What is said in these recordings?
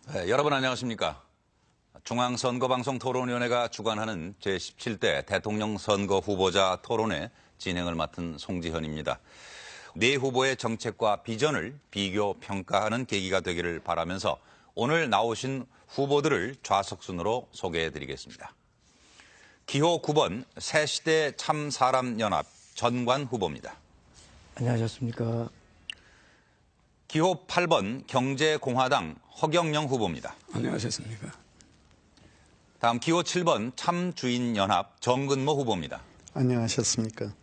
네, 여러분 안녕하십니까. 중앙선거방송토론위원회가 주관하는 제17대 대통령 선거 후보자 토론회 진행을 맡은 송지현입니다. 네 후보의 정책과 비전을 비교 평가하는 계기가 되기를 바라면서 오늘 나오신 후보들을 좌석순으로 소개해드리겠습니다. 기호 9번 새시대 참사람연합 전관 후보입니다. 안녕하셨습니까. 기호 8번 경제공화당 허경영 후보입니다. 안녕하셨습니까. 다음 기호 7번 참주인연합 정근모 후보입니다. 안녕하셨습니까.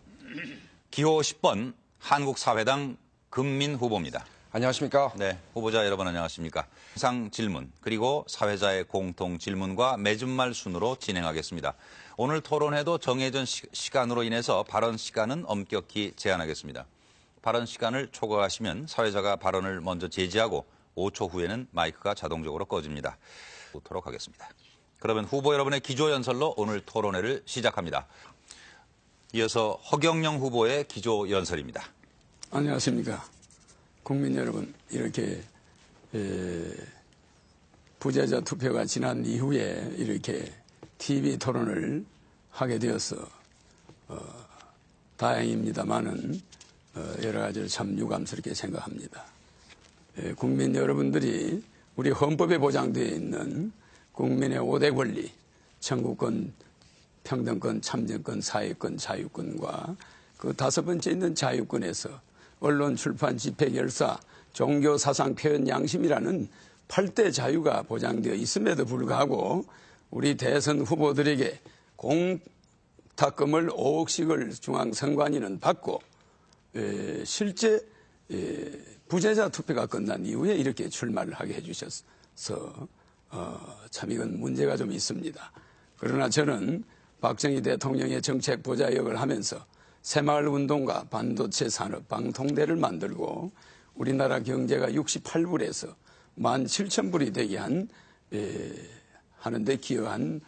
기호 10번 한국사회당 금민 후보입니다. 안녕하십니까. 네, 후보자 여러분 안녕하십니까. 항상 질문 그리고 사회자의 공통 질문과 맺은말 순으로 진행하겠습니다. 오늘 토론회도 정해진 시간으로 인해서 발언 시간은 엄격히 제한하겠습니다. 발언 시간을 초과하시면 사회자가 발언을 먼저 제지하고 5초 후에는 마이크가 자동적으로 꺼집니다. 보도록 하겠습니다. 그러면 후보 여러분의 기조연설로 오늘 토론회를 시작합니다. 이어서 허경영 후보의 기조연설입니다. 안녕하십니까. 국민 여러분, 이렇게 부재자 투표가 지난 이후에 이렇게 TV 토론을 하게 되어서 다행입니다만은 여러 가지를 참 유감스럽게 생각합니다. 국민 여러분들이 우리 헌법에 보장되어 있는 국민의 5대 권리, 청구권, 평등권, 참정권, 사회권, 자유권과 그 5번째 있는 자유권에서 언론, 출판, 집회, 결사, 종교, 사상, 표현, 양심이라는 8대 자유가 보장되어 있음에도 불구하고 우리 대선 후보들에게 공탁금을 5억씩을 중앙선관위는 받고 실제 부재자 투표가 끝난 이후에 이렇게 출마를 하게 해주셔서 참 이건 문제가 좀 있습니다. 그러나 저는 박정희 대통령의 정책 보좌 역을 하면서 새마을운동과 반도체 산업, 방통대를 만들고 우리나라 경제가 68불에서 17,000불이 되게 하는데 기여한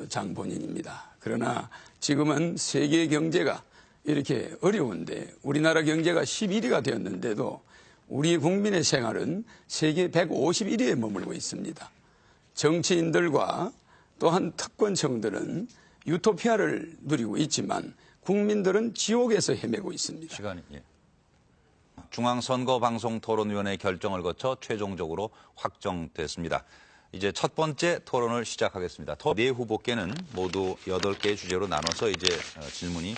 장본인입니다. 그러나 지금은 세계 경제가 이렇게 어려운데 우리나라 경제가 11위가 되었는데도 우리 국민의 생활은 세계 151위에 머물고 있습니다. 정치인들과 또한 특권층들은 유토피아를 누리고 있지만 국민들은 지옥에서 헤매고 있습니다. 시간이 중앙선거방송토론위원회 결정을 거쳐 최종적으로 확정됐습니다. 이제 첫 번째 토론을 시작하겠습니다. 네 후보께는 모두 8개의 주제로 나눠서 이제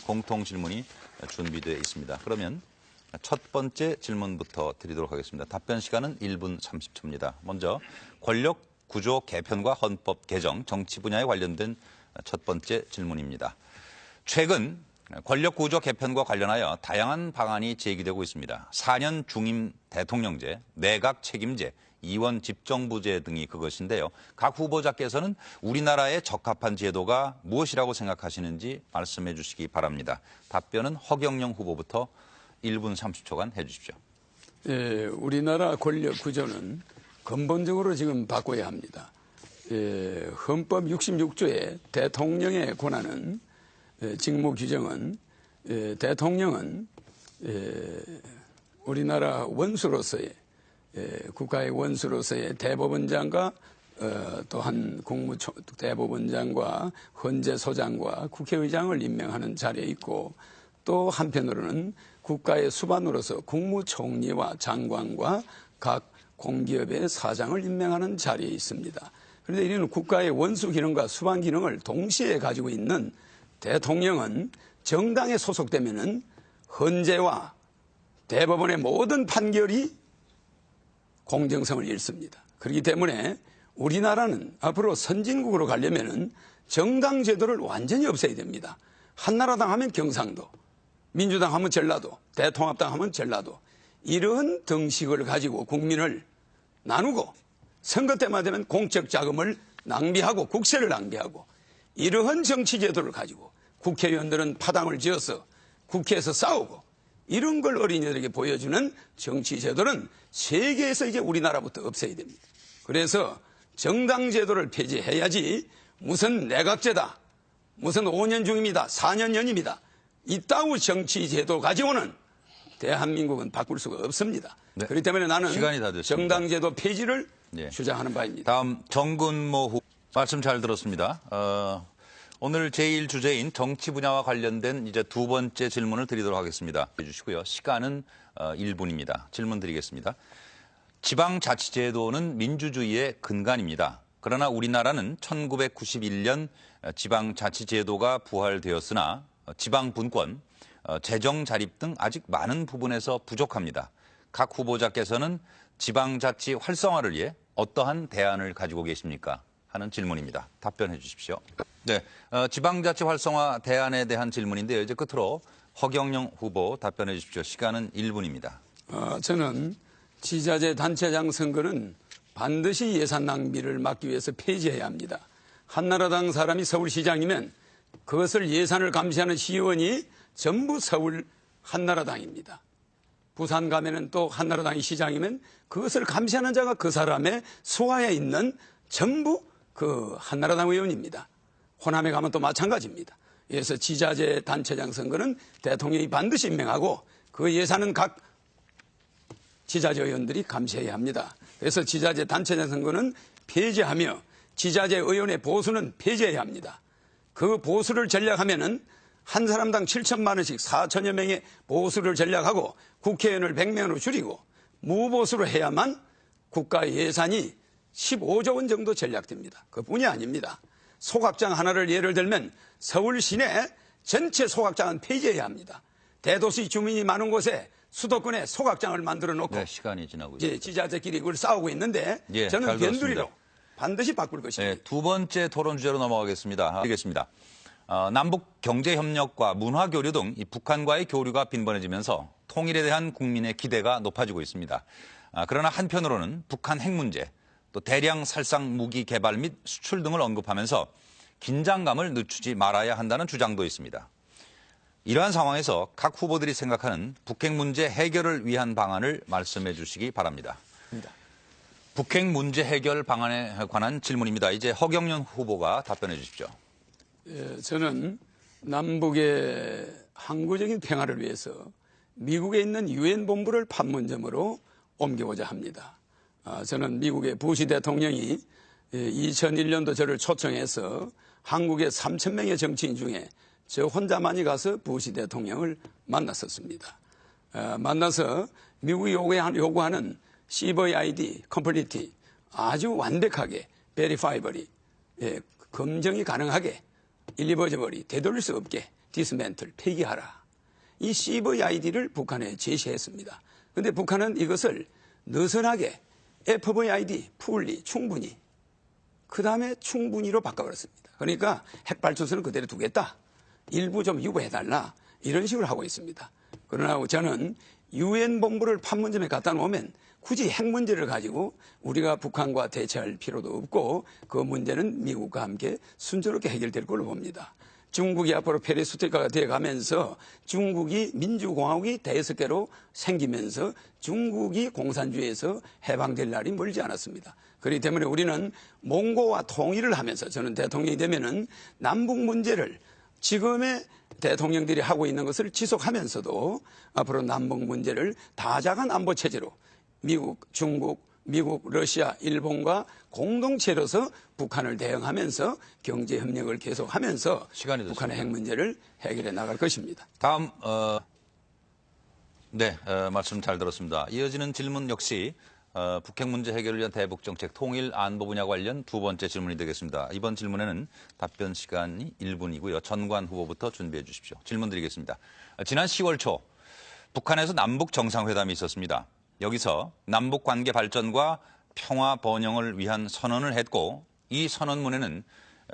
공통 질문이 준비되어 있습니다. 그러면 첫 번째 질문부터 드리도록 하겠습니다. 답변 시간은 1분 30초입니다. 먼저 권력 구조 개편과 헌법 개정, 정치 분야에 관련된 첫 번째 질문입니다. 최근 권력 구조 개편과 관련하여 다양한 방안이 제기되고 있습니다. 4년 중임 대통령제, 내각 책임제, 이원 집정부제 등이 그것인데요. 각 후보자께서는 우리나라에 적합한 제도가 무엇이라고 생각하시는지 말씀해 주시기 바랍니다. 답변은 허경영 후보부터 1분 30초간 해 주십시오. 우리나라 권력 구조는 근본적으로 지금 바꿔야 합니다. 헌법 66조의 대통령의 권한은 직무 규정은 대통령은 우리나라 원수로서의 국가의 원수로서의 대법원장과 또한 대법원장과 헌재소장과 국회의장을 임명하는 자리에 있고 또 한편으로는 국가의 수반으로서 국무총리와 장관과 각 공기업의 사장을 임명하는 자리에 있습니다. 그런데 이는 국가의 원수 기능과 수반 기능을 동시에 가지고 있는 대통령은 정당에 소속되면은 헌재와 대법원의 모든 판결이 공정성을 잃습니다. 그렇기 때문에 우리나라는 앞으로 선진국으로 가려면은 정당 제도를 완전히 없애야 됩니다. 한나라당 하면 경상도, 민주당 하면 전라도, 대통합당 하면 전라도 이런 등식을 가지고 국민을 나누고 선거 때마다 되면 공적 자금을 낭비하고 국세를 낭비하고 이러한 정치 제도를 가지고 국회의원들은 파당을 지어서 국회에서 싸우고 이런 걸 어린이들에게 보여주는 정치 제도는 세계에서 이제 우리나라부터 없애야 됩니다. 그래서 정당 제도를 폐지해야지 무슨 내각제다, 무슨 5년 중입니다, 4년 연임이다 이따구 정치 제도 가지고는 대한민국은 바꿀 수가 없습니다. 네. 그렇기 때문에 나는 시간이 다 됐습니다. 정당 제도 폐지를 예. 주장하는 바입니다. 다음 정근모 후보 말씀 잘 들었습니다. 오늘 제1 주제인 정치 분야와 관련된 이제 두 번째 질문을 드리도록 하겠습니다. 해주시고요. 시간은 1분입니다. 질문 드리겠습니다. 지방자치제도는 민주주의의 근간입니다. 그러나 우리나라는 1991년 지방자치제도가 부활되었으나 지방분권, 재정 자립 등 아직 많은 부분에서 부족합니다. 각 후보자께서는 지방자치 활성화를 위해 어떠한 대안을 가지고 계십니까? 하는 질문입니다. 답변해 주십시오. 네, 지방자치 활성화 대안에 대한 질문인데요. 이제 끝으로 허경영 후보 답변해 주십시오. 시간은 1분입니다. 저는 지자체 단체장 선거는 반드시 예산 낭비를 막기 위해서 폐지해야 합니다. 한나라당 사람이 서울시장이면 그것을 예산을 감시하는 시의원이 전부 서울 한나라당입니다. 부산 가면은 또 한나라당이 시장이면 그것을 감시하는 자가 그 사람의 소하에 있는 전부 그 한나라당 의원입니다. 호남에 가면 또 마찬가지입니다. 그래서 지자체 단체장 선거는 대통령이 반드시 임명하고 그 예산은 각 지자체 의원들이 감시해야 합니다. 그래서 지자체 단체장 선거는 폐지하며 지자체 의원의 보수는 폐지해야 합니다. 그 보수를 전략하면은 한 사람당 7천만 원씩 4천여 명의 보수를 전략하고 국회의원을 100명으로 줄이고 무보수로 해야만 국가 예산이 15조 원 정도 전략됩니다. 그뿐이 아닙니다. 소각장 하나를 예를 들면 서울 시내 전체 소각장은 폐지해야 합니다. 대도시 주민이 많은 곳에 수도권에 소각장을 만들어 놓고 네, 시간이 지나고 있습니다. 지자체끼리 그걸 싸우고 있는데 예, 저는 잘 변두리로 반드시 바꿀 것입니다. 네, 두 번째 토론 주제로 넘어가겠습니다. 드리겠습니다. 남북 경제협력과 문화교류 등 이 북한과의 교류가 빈번해지면서 통일에 대한 국민의 기대가 높아지고 있습니다. 그러나 한편으로는 북한 핵 문제, 또 대량 살상 무기 개발 및 수출 등을 언급하면서 긴장감을 늦추지 말아야 한다는 주장도 있습니다. 이러한 상황에서 각 후보들이 생각하는 북핵 문제 해결을 위한 방안을 말씀해 주시기 바랍니다. 북핵 문제 해결 방안에 관한 질문입니다. 이제 허경영 후보가 답변해 주십시오. 저는 남북의 항구적인 평화를 위해서 미국에 있는 유엔 본부를 판문점으로 옮기고자 합니다. 저는 미국의 부시 대통령이 2001년도 저를 초청해서 한국의 3,000명의 정치인 중에 저 혼자만이 가서 부시 대통령을 만났었습니다. 만나서 미국이 요구하는 CVID, 컴플리티 아주 완벽하게 베리파이버리 검증이 가능하게 일리버저버리 되돌릴 수 없게 디스멘틀 폐기하라. 이 CVID를 북한에 제시했습니다. 그런데 북한은 이것을 느슨하게 FVID 풀리 충분히 그 다음에 충분히로 바꿔버렸습니다. 그러니까 핵발전소는 그대로 두겠다. 일부 좀 유보해달라. 이런 식으로 하고 있습니다. 그러나 저는 유엔 본부를 판문점에 갖다 놓으면 굳이 핵 문제를 가지고 우리가 북한과 대처할 필요도 없고 그 문제는 미국과 함께 순조롭게 해결될 걸로 봅니다. 중국이 앞으로 페리스토리카가 되어가면서 중국이 민주공화국이 다섯 개로 생기면서 중국이 공산주의에서 해방될 날이 멀지 않았습니다. 그렇기 때문에 우리는 몽고와 통일을 하면서 저는 대통령이 되면은 남북 문제를 지금의 대통령들이 하고 있는 것을 지속하면서도 앞으로 남북 문제를 다자간 안보 체제로 미국, 중국, 미국, 러시아, 일본과 공동체로서 북한을 대응하면서 경제협력을 계속하면서 북한의 핵 문제를 해결해 나갈 것입니다. 다음 말씀 잘 들었습니다. 이어지는 질문 역시 북핵 문제 해결을 위한 대북 정책 통일 안보 분야 관련 두 번째 질문이 되겠습니다. 이번 질문에는 답변 시간이 1분이고요. 전관 후보부터 준비해 주십시오. 질문 드리겠습니다. 지난 10월 초 북한에서 남북 정상회담이 있었습니다. 여기서 남북 관계 발전과 평화 번영을 위한 선언을 했고 이 선언문에는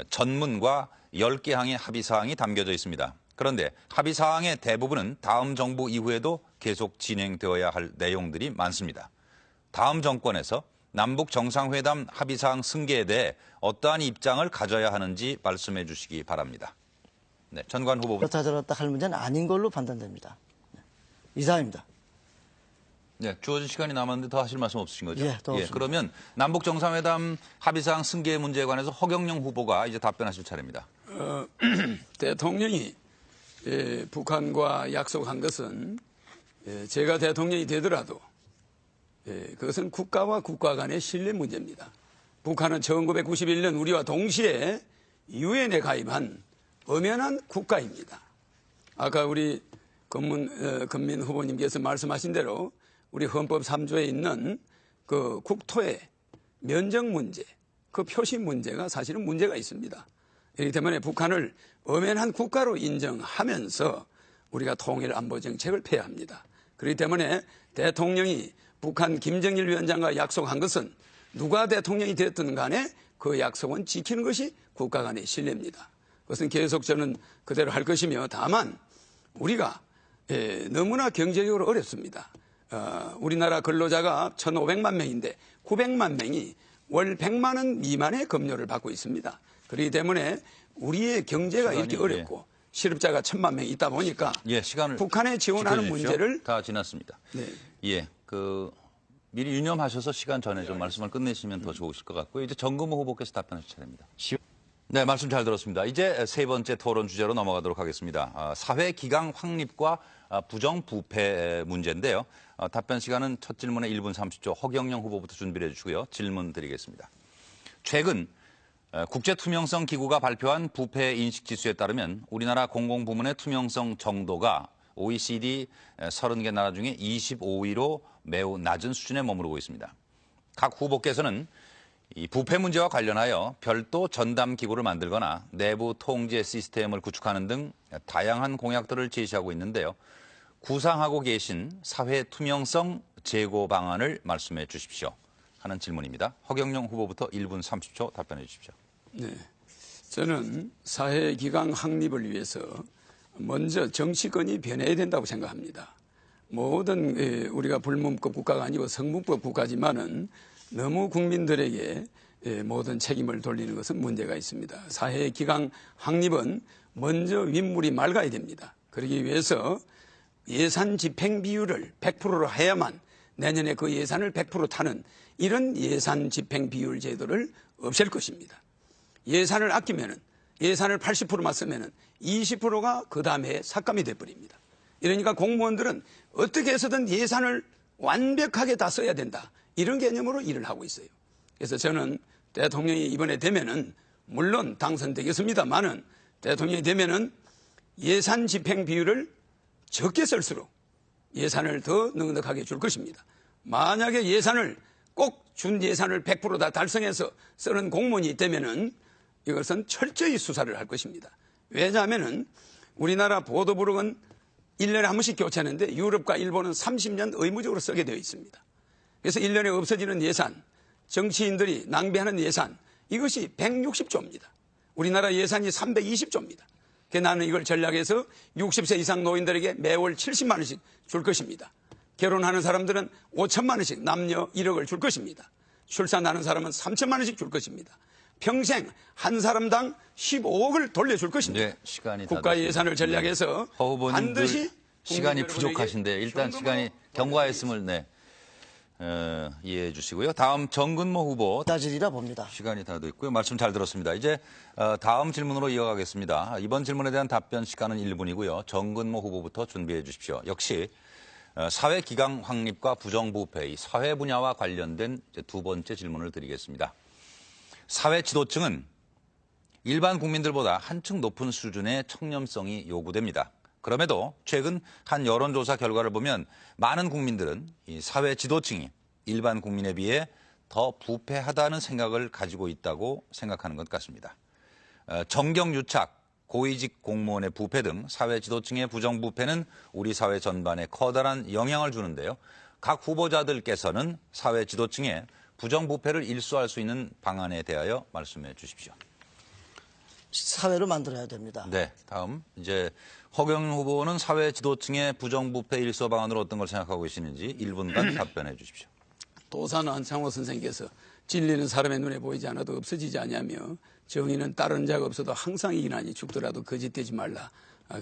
전문과 10개 항의 합의사항이 담겨져 있습니다. 그런데 합의사항의 대부분은 다음 정부 이후에도 계속 진행되어야 할 내용들이 많습니다. 다음 정권에서 남북 정상회담 합의사항 승계에 대해 어떠한 입장을 가져야 하는지 말씀해 주시기 바랍니다. 네, 전관 후보부터. 그렇다 저렇다 할 문제는 아닌 걸로 판단됩니다. 이상입니다. 네, 주어진 시간이 남았는데 더 하실 말씀 없으신 거죠? 예, 더 없습니다. 그러면 남북 정상회담 합의사항 승계 문제에 관해서 허경영 후보가 이제 답변하실 차례입니다. 대통령이 북한과 약속한 것은 제가 대통령이 되더라도 그것은 국가와 국가 간의 신뢰 문제입니다. 북한은 1991년 우리와 동시에 유엔에 가입한 엄연한 국가입니다. 아까 우리 건민 후보님께서 말씀하신 대로 우리 헌법 3조에 있는 그 국토의 면적 문제, 그 표시 문제가 사실은 문제가 있습니다. 그렇기 때문에 북한을 엄연한 국가로 인정하면서 우리가 통일 안보 정책을 펴야 합니다. 그렇기 때문에 대통령이 북한 김정일 위원장과 약속한 것은 누가 대통령이 됐든 간에 그 약속은 지키는 것이 국가 간의 신뢰입니다. 그것은 계속 저는 그대로 할 것이며 다만 우리가 너무나 경제적으로 어렵습니다. 우리나라 근로자가 1,500만 명인데 900만 명이 월 100만 원 미만의 급료를 받고 있습니다. 그렇기 때문에 우리의 경제가 이렇게 어렵고 실업자가 1,000만 명이 있다 보니까 시간을 북한에 지원하는 지켜주십시오. 문제를 다 지났습니다. 네. 미리 유념하셔서 시간 전에 좀 말씀을 끝내시면 더 좋으실 것 같고요. 이제 정금호 후보께서 답변하실 차례입니다. 네, 말씀 잘 들었습니다. 이제 세 번째 토론 주제로 넘어가도록 하겠습니다. 사회 기강 확립과 부정부패 문제인데요. 답변 시간은 첫 질문에 1분 30초 허경영 후보부터 준비를 해주시고요. 질문 드리겠습니다. 최근 국제투명성 기구가 발표한 부패 인식 지수에 따르면 우리나라 공공부문의 투명성 정도가 OECD 30개 나라 중에 25위로 매우 낮은 수준에 머무르고 있습니다. 각 후보께서는 이 부패 문제와 관련하여 별도 전담 기구를 만들거나 내부 통제 시스템을 구축하는 등 다양한 공약들을 제시하고 있는데요. 구상하고 계신 사회 투명성 제고 방안을 말씀해 주십시오. 하는 질문입니다. 허경영 후보부터 1분 30초 답변해 주십시오. 네, 저는 사회 기강 확립을 위해서 먼저 정치권이 변해야 된다고 생각합니다. 모든 우리가 불문법 국가가 아니고 성문법 국가지만은 너무 국민들에게 모든 책임을 돌리는 것은 문제가 있습니다. 사회 기강 확립은 먼저 윗물이 맑아야 됩니다. 그러기 위해서 예산 집행 비율을 100%로 해야만 내년에 그 예산을 100% 타는 이런 예산 집행 비율 제도를 없앨 것입니다. 예산을 아끼면은 예산을 80%만 쓰면은 20%가 그 다음에 삭감이 돼버립니다. 이러니까 공무원들은 어떻게 해서든 예산을 완벽하게 다 써야 된다. 이런 개념으로 일을 하고 있어요. 그래서 저는 대통령이 이번에 되면은 물론 당선되겠습니다만은 대통령이 되면은 예산 집행 비율을 적게 쓸수록 예산을 더 넉넉하게 줄 것입니다. 만약에 예산을 꼭 준 예산을 100% 다 달성해서 쓰는 공무원이 있다면은 이것은 철저히 수사를 할 것입니다. 왜냐하면은 우리나라 보도부록은 1년에 한 번씩 교체하는데 유럽과 일본은 30년 의무적으로 쓰게 되어 있습니다. 그래서 1년에 없어지는 예산, 정치인들이 낭비하는 예산, 이것이 160조입니다. 우리나라 예산이 320조입니다. 그래서 나는 이걸 전략해서 60세 이상 노인들에게 매월 70만 원씩 줄 것입니다. 결혼하는 사람들은 5천만 원씩 남녀 1억을 줄 것입니다. 출산하는 사람은 3천만 원씩 줄 것입니다. 평생 한 사람당 15억을 돌려줄 것입니다. 네, 시간이 국가 예산을 전략해서 반드시 시간이 부족하신데 일단 시간이 경과했음을 이해해 주시고요. 다음 정근모 후보 따지리라 봅니다. 시간이 다 됐고요. 말씀 잘 들었습니다. 이제 다음 질문으로 이어가겠습니다. 이번 질문에 대한 답변 시간은 1분이고요. 정근모 후보부터 준비해 주십시오. 역시 사회 기강 확립과 부정부패, 사회 분야와 관련된 두 번째 질문을 드리겠습니다. 사회 지도층은 일반 국민들보다 한층 높은 수준의 청렴성이 요구됩니다. 그럼에도 최근 한 여론조사 결과를 보면 많은 국민들은 이 사회 지도층이 일반 국민에 비해 더 부패하다는 생각을 가지고 있다고 생각하는 것 같습니다. 정경유착, 고위직 공무원의 부패 등 사회 지도층의 부정부패는 우리 사회 전반에 커다란 영향을 주는데요. 각 후보자들께서는 사회 지도층의 부정부패를 일소할 수 있는 방안에 대하여 말씀해 주십시오. 사회로 만들어야 됩니다. 네, 다음 이제 허경영 후보는 사회 지도층의 부정부패 일소 방안으로 어떤 걸 생각하고 계시는지 1분간 답변해 주십시오. 도산 안창호 선생님께서 진리는 사람의 눈에 보이지 않아도 없어지지 아니하며 정의는 따르는 자가 없어도 항상 이기나니 죽더라도 거짓되지 말라,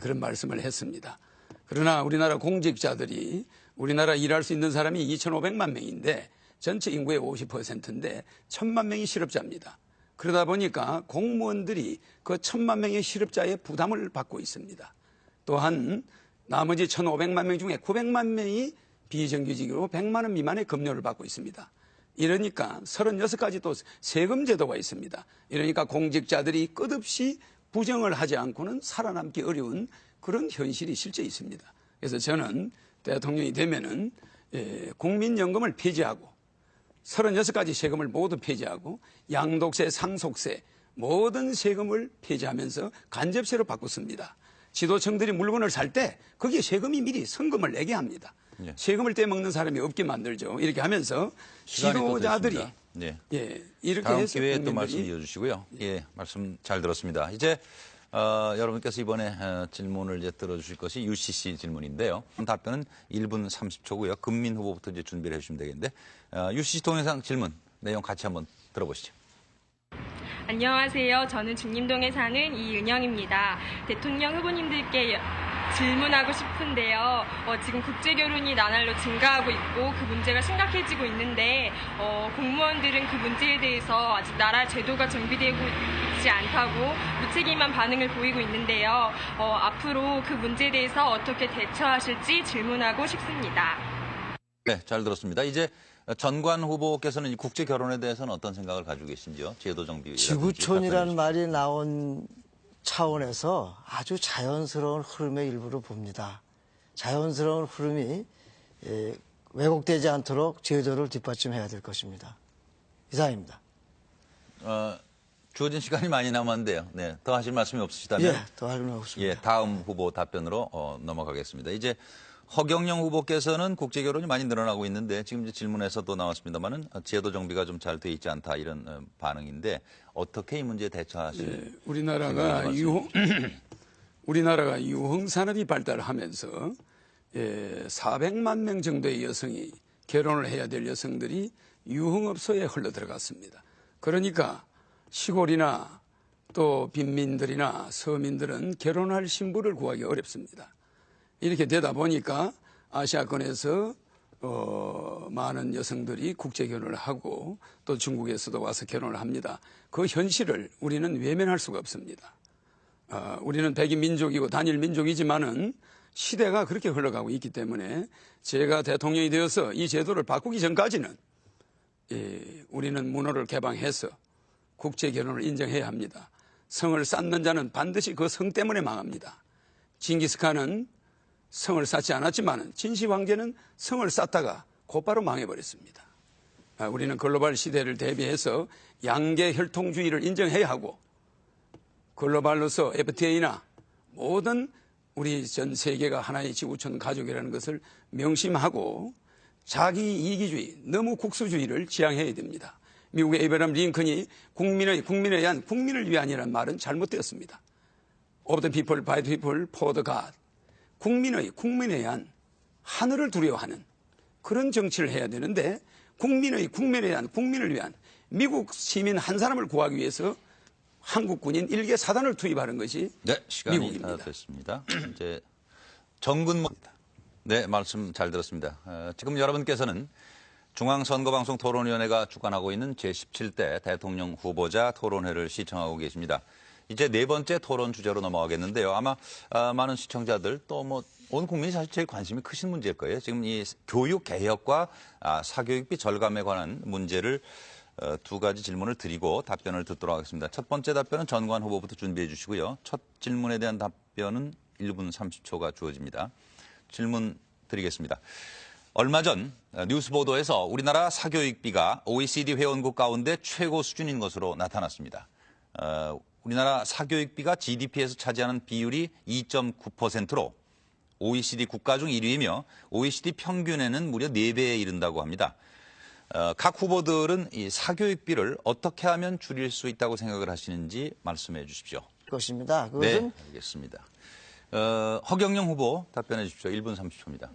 그런 말씀을 했습니다. 그러나 우리나라 공직자들이 우리나라 일할 수 있는 사람이 2,500만 명인데 전체 인구의 50%인데 1,000만 명이 실업자입니다. 그러다 보니까 공무원들이 그 1,000만 명의 실업자의 부담을 받고 있습니다. 또한 나머지 1,500만 명 중에 900만 명이 비정규직으로 100만 원 미만의 급료를 받고 있습니다. 이러니까 36가지 또 세금 제도가 있습니다. 이러니까 공직자들이 끝없이 부정을 하지 않고는 살아남기 어려운 그런 현실이 실제 있습니다. 그래서 저는 대통령이 되면은 국민연금을 폐지하고 36가지 세금을 모두 폐지하고 양도세, 상속세 모든 세금을 폐지하면서 간접세로 바꿨습니다. 지도층들이 물건을 살 때 거기에 세금이 미리 성금을 내게 합니다. 예. 세금을 떼먹는 사람이 없게 만들죠. 이렇게 하면서 시간이 또 지도자들이 됐습니다. 이렇게 다음 해서 기회에 또 국민들이 말씀 이어주시고요. 예, 말씀 잘 들었습니다. 이제 여러분께서 이번에 질문을 이제 들어주실 것이 UCC 질문인데요. 답변은 1분 30초고요. 금민 후보부터 이제 준비를 해주시면 되겠는데 UCC 동영상 질문 내용 같이 한번 들어보시죠. 안녕하세요. 저는 중림동에 사는 이은영입니다. 대통령 후보님들께 질문하고 싶은데요. 지금 국제결혼이 나날로 증가하고 있고 그 문제가 심각해지고 있는데 공무원들은 그 문제에 대해서 아직 나라 제도가 정비되고 있지 않다고 무책임한 반응을 보이고 있는데요. 앞으로 그 문제에 대해서 어떻게 대처하실지 질문하고 싶습니다. 네, 잘 들었습니다. 이제 전관 후보께서는 이 국제 결혼에 대해서는 어떤 생각을 가지고 계신지요? 제도 정비. 지구촌이라는 말이 나온 차원에서 아주 자연스러운 흐름의 일부를 봅니다. 자연스러운 흐름이 왜곡되지 않도록 제도를 뒷받침해야 될 것입니다. 이상입니다. 주어진 시간이 많이 남았는데요. 네, 더 하실 말씀이 없으시다면 예, 더 할 말 없습니다. 예, 다음 후보 답변으로 넘어가겠습니다. 이제 허경영 후보께서는 국제 결혼이 많이 늘어나고 있는데 지금 이제 질문에서도 나왔습니다만은 제도 정비가 좀 잘 돼 있지 않다 이런 반응인데 어떻게 이 문제에 대처하실? 우리나라가 유흥 산업이 발달하면서 400만 명 정도의 여성이 결혼을 해야 될 여성들이 유흥업소에 흘러 들어갔습니다. 그러니까 시골이나 또 빈민들이나 서민들은 결혼할 신부를 구하기 어렵습니다. 이렇게 되다 보니까 아시아권에서 많은 여성들이 국제 결혼을 하고 또 중국에서도 와서 결혼을 합니다. 그 현실을 우리는 외면할 수가 없습니다. 우리는 백인 민족이고 단일 민족이지만은 시대가 그렇게 흘러가고 있기 때문에 제가 대통령이 되어서 이 제도를 바꾸기 전까지는 우리는 문호를 개방해서 국제 결혼을 인정해야 합니다. 성을 쌓는 자는 반드시 그 성 때문에 망합니다. 징기스칸은 성을 쌓지 않았지만 진시 황제는 성을 쌓다가 곧바로 망해버렸습니다. 우리는 글로벌 시대를 대비해서 양계 혈통주의를 인정해야 하고 글로벌로서 FTA나 모든 우리 전 세계가 하나의 지구촌 가족이라는 것을 명심하고 자기 이기주의, 너무 국수주의를 지향해야 됩니다. 미국의 에이브라함 링컨이 국민에 의한 국민을 위한이라는 말은 잘못되었습니다. Of the people, by the people, for the God. 국민에 의한 하늘을 두려워하는 그런 정치를 해야 되는데 국민에 의한 국민을 위한 미국 시민 한 사람을 구하기 위해서 한국 군인 1개 사단을 투입하는 것이 네, 시간이 미국입니다. 다 됐습니다. 이제 정근모입니다. 네, 말씀 잘 들었습니다. 지금 여러분께서는 중앙선거방송 토론위원회가 주관하고 있는 제17대 대통령 후보자 토론회를 시청하고 계십니다. 이제 네 번째 토론 주제로 넘어가겠는데요. 아마 많은 시청자들 또 온 국민이 사실 제일 관심이 크신 문제일 거예요. 지금 이 교육 개혁과 사교육비 절감에 관한 문제를 두 가지 질문을 드리고 답변을 듣도록 하겠습니다. 첫 번째 답변은 전관 후보부터 준비해 주시고요. 첫 질문에 대한 답변은 1분 30초가 주어집니다. 질문 드리겠습니다. 얼마 전 뉴스 보도에서 우리나라 사교육비가 OECD 회원국 가운데 최고 수준인 것으로 나타났습니다. 우리나라 사교육비가 GDP에서 차지하는 비율이 2.9%로 OECD 국가 중 1위이며 OECD 평균에는 무려 4배에 이른다고 합니다. 각 후보들은 이 사교육비를 어떻게 하면 줄일 수 있다고 생각을 하시는지 말씀해 주십시오. 것입니다. 네, 그것은 알겠습니다. 허경영 후보 답변해 주십시오. 1분 30초입니다.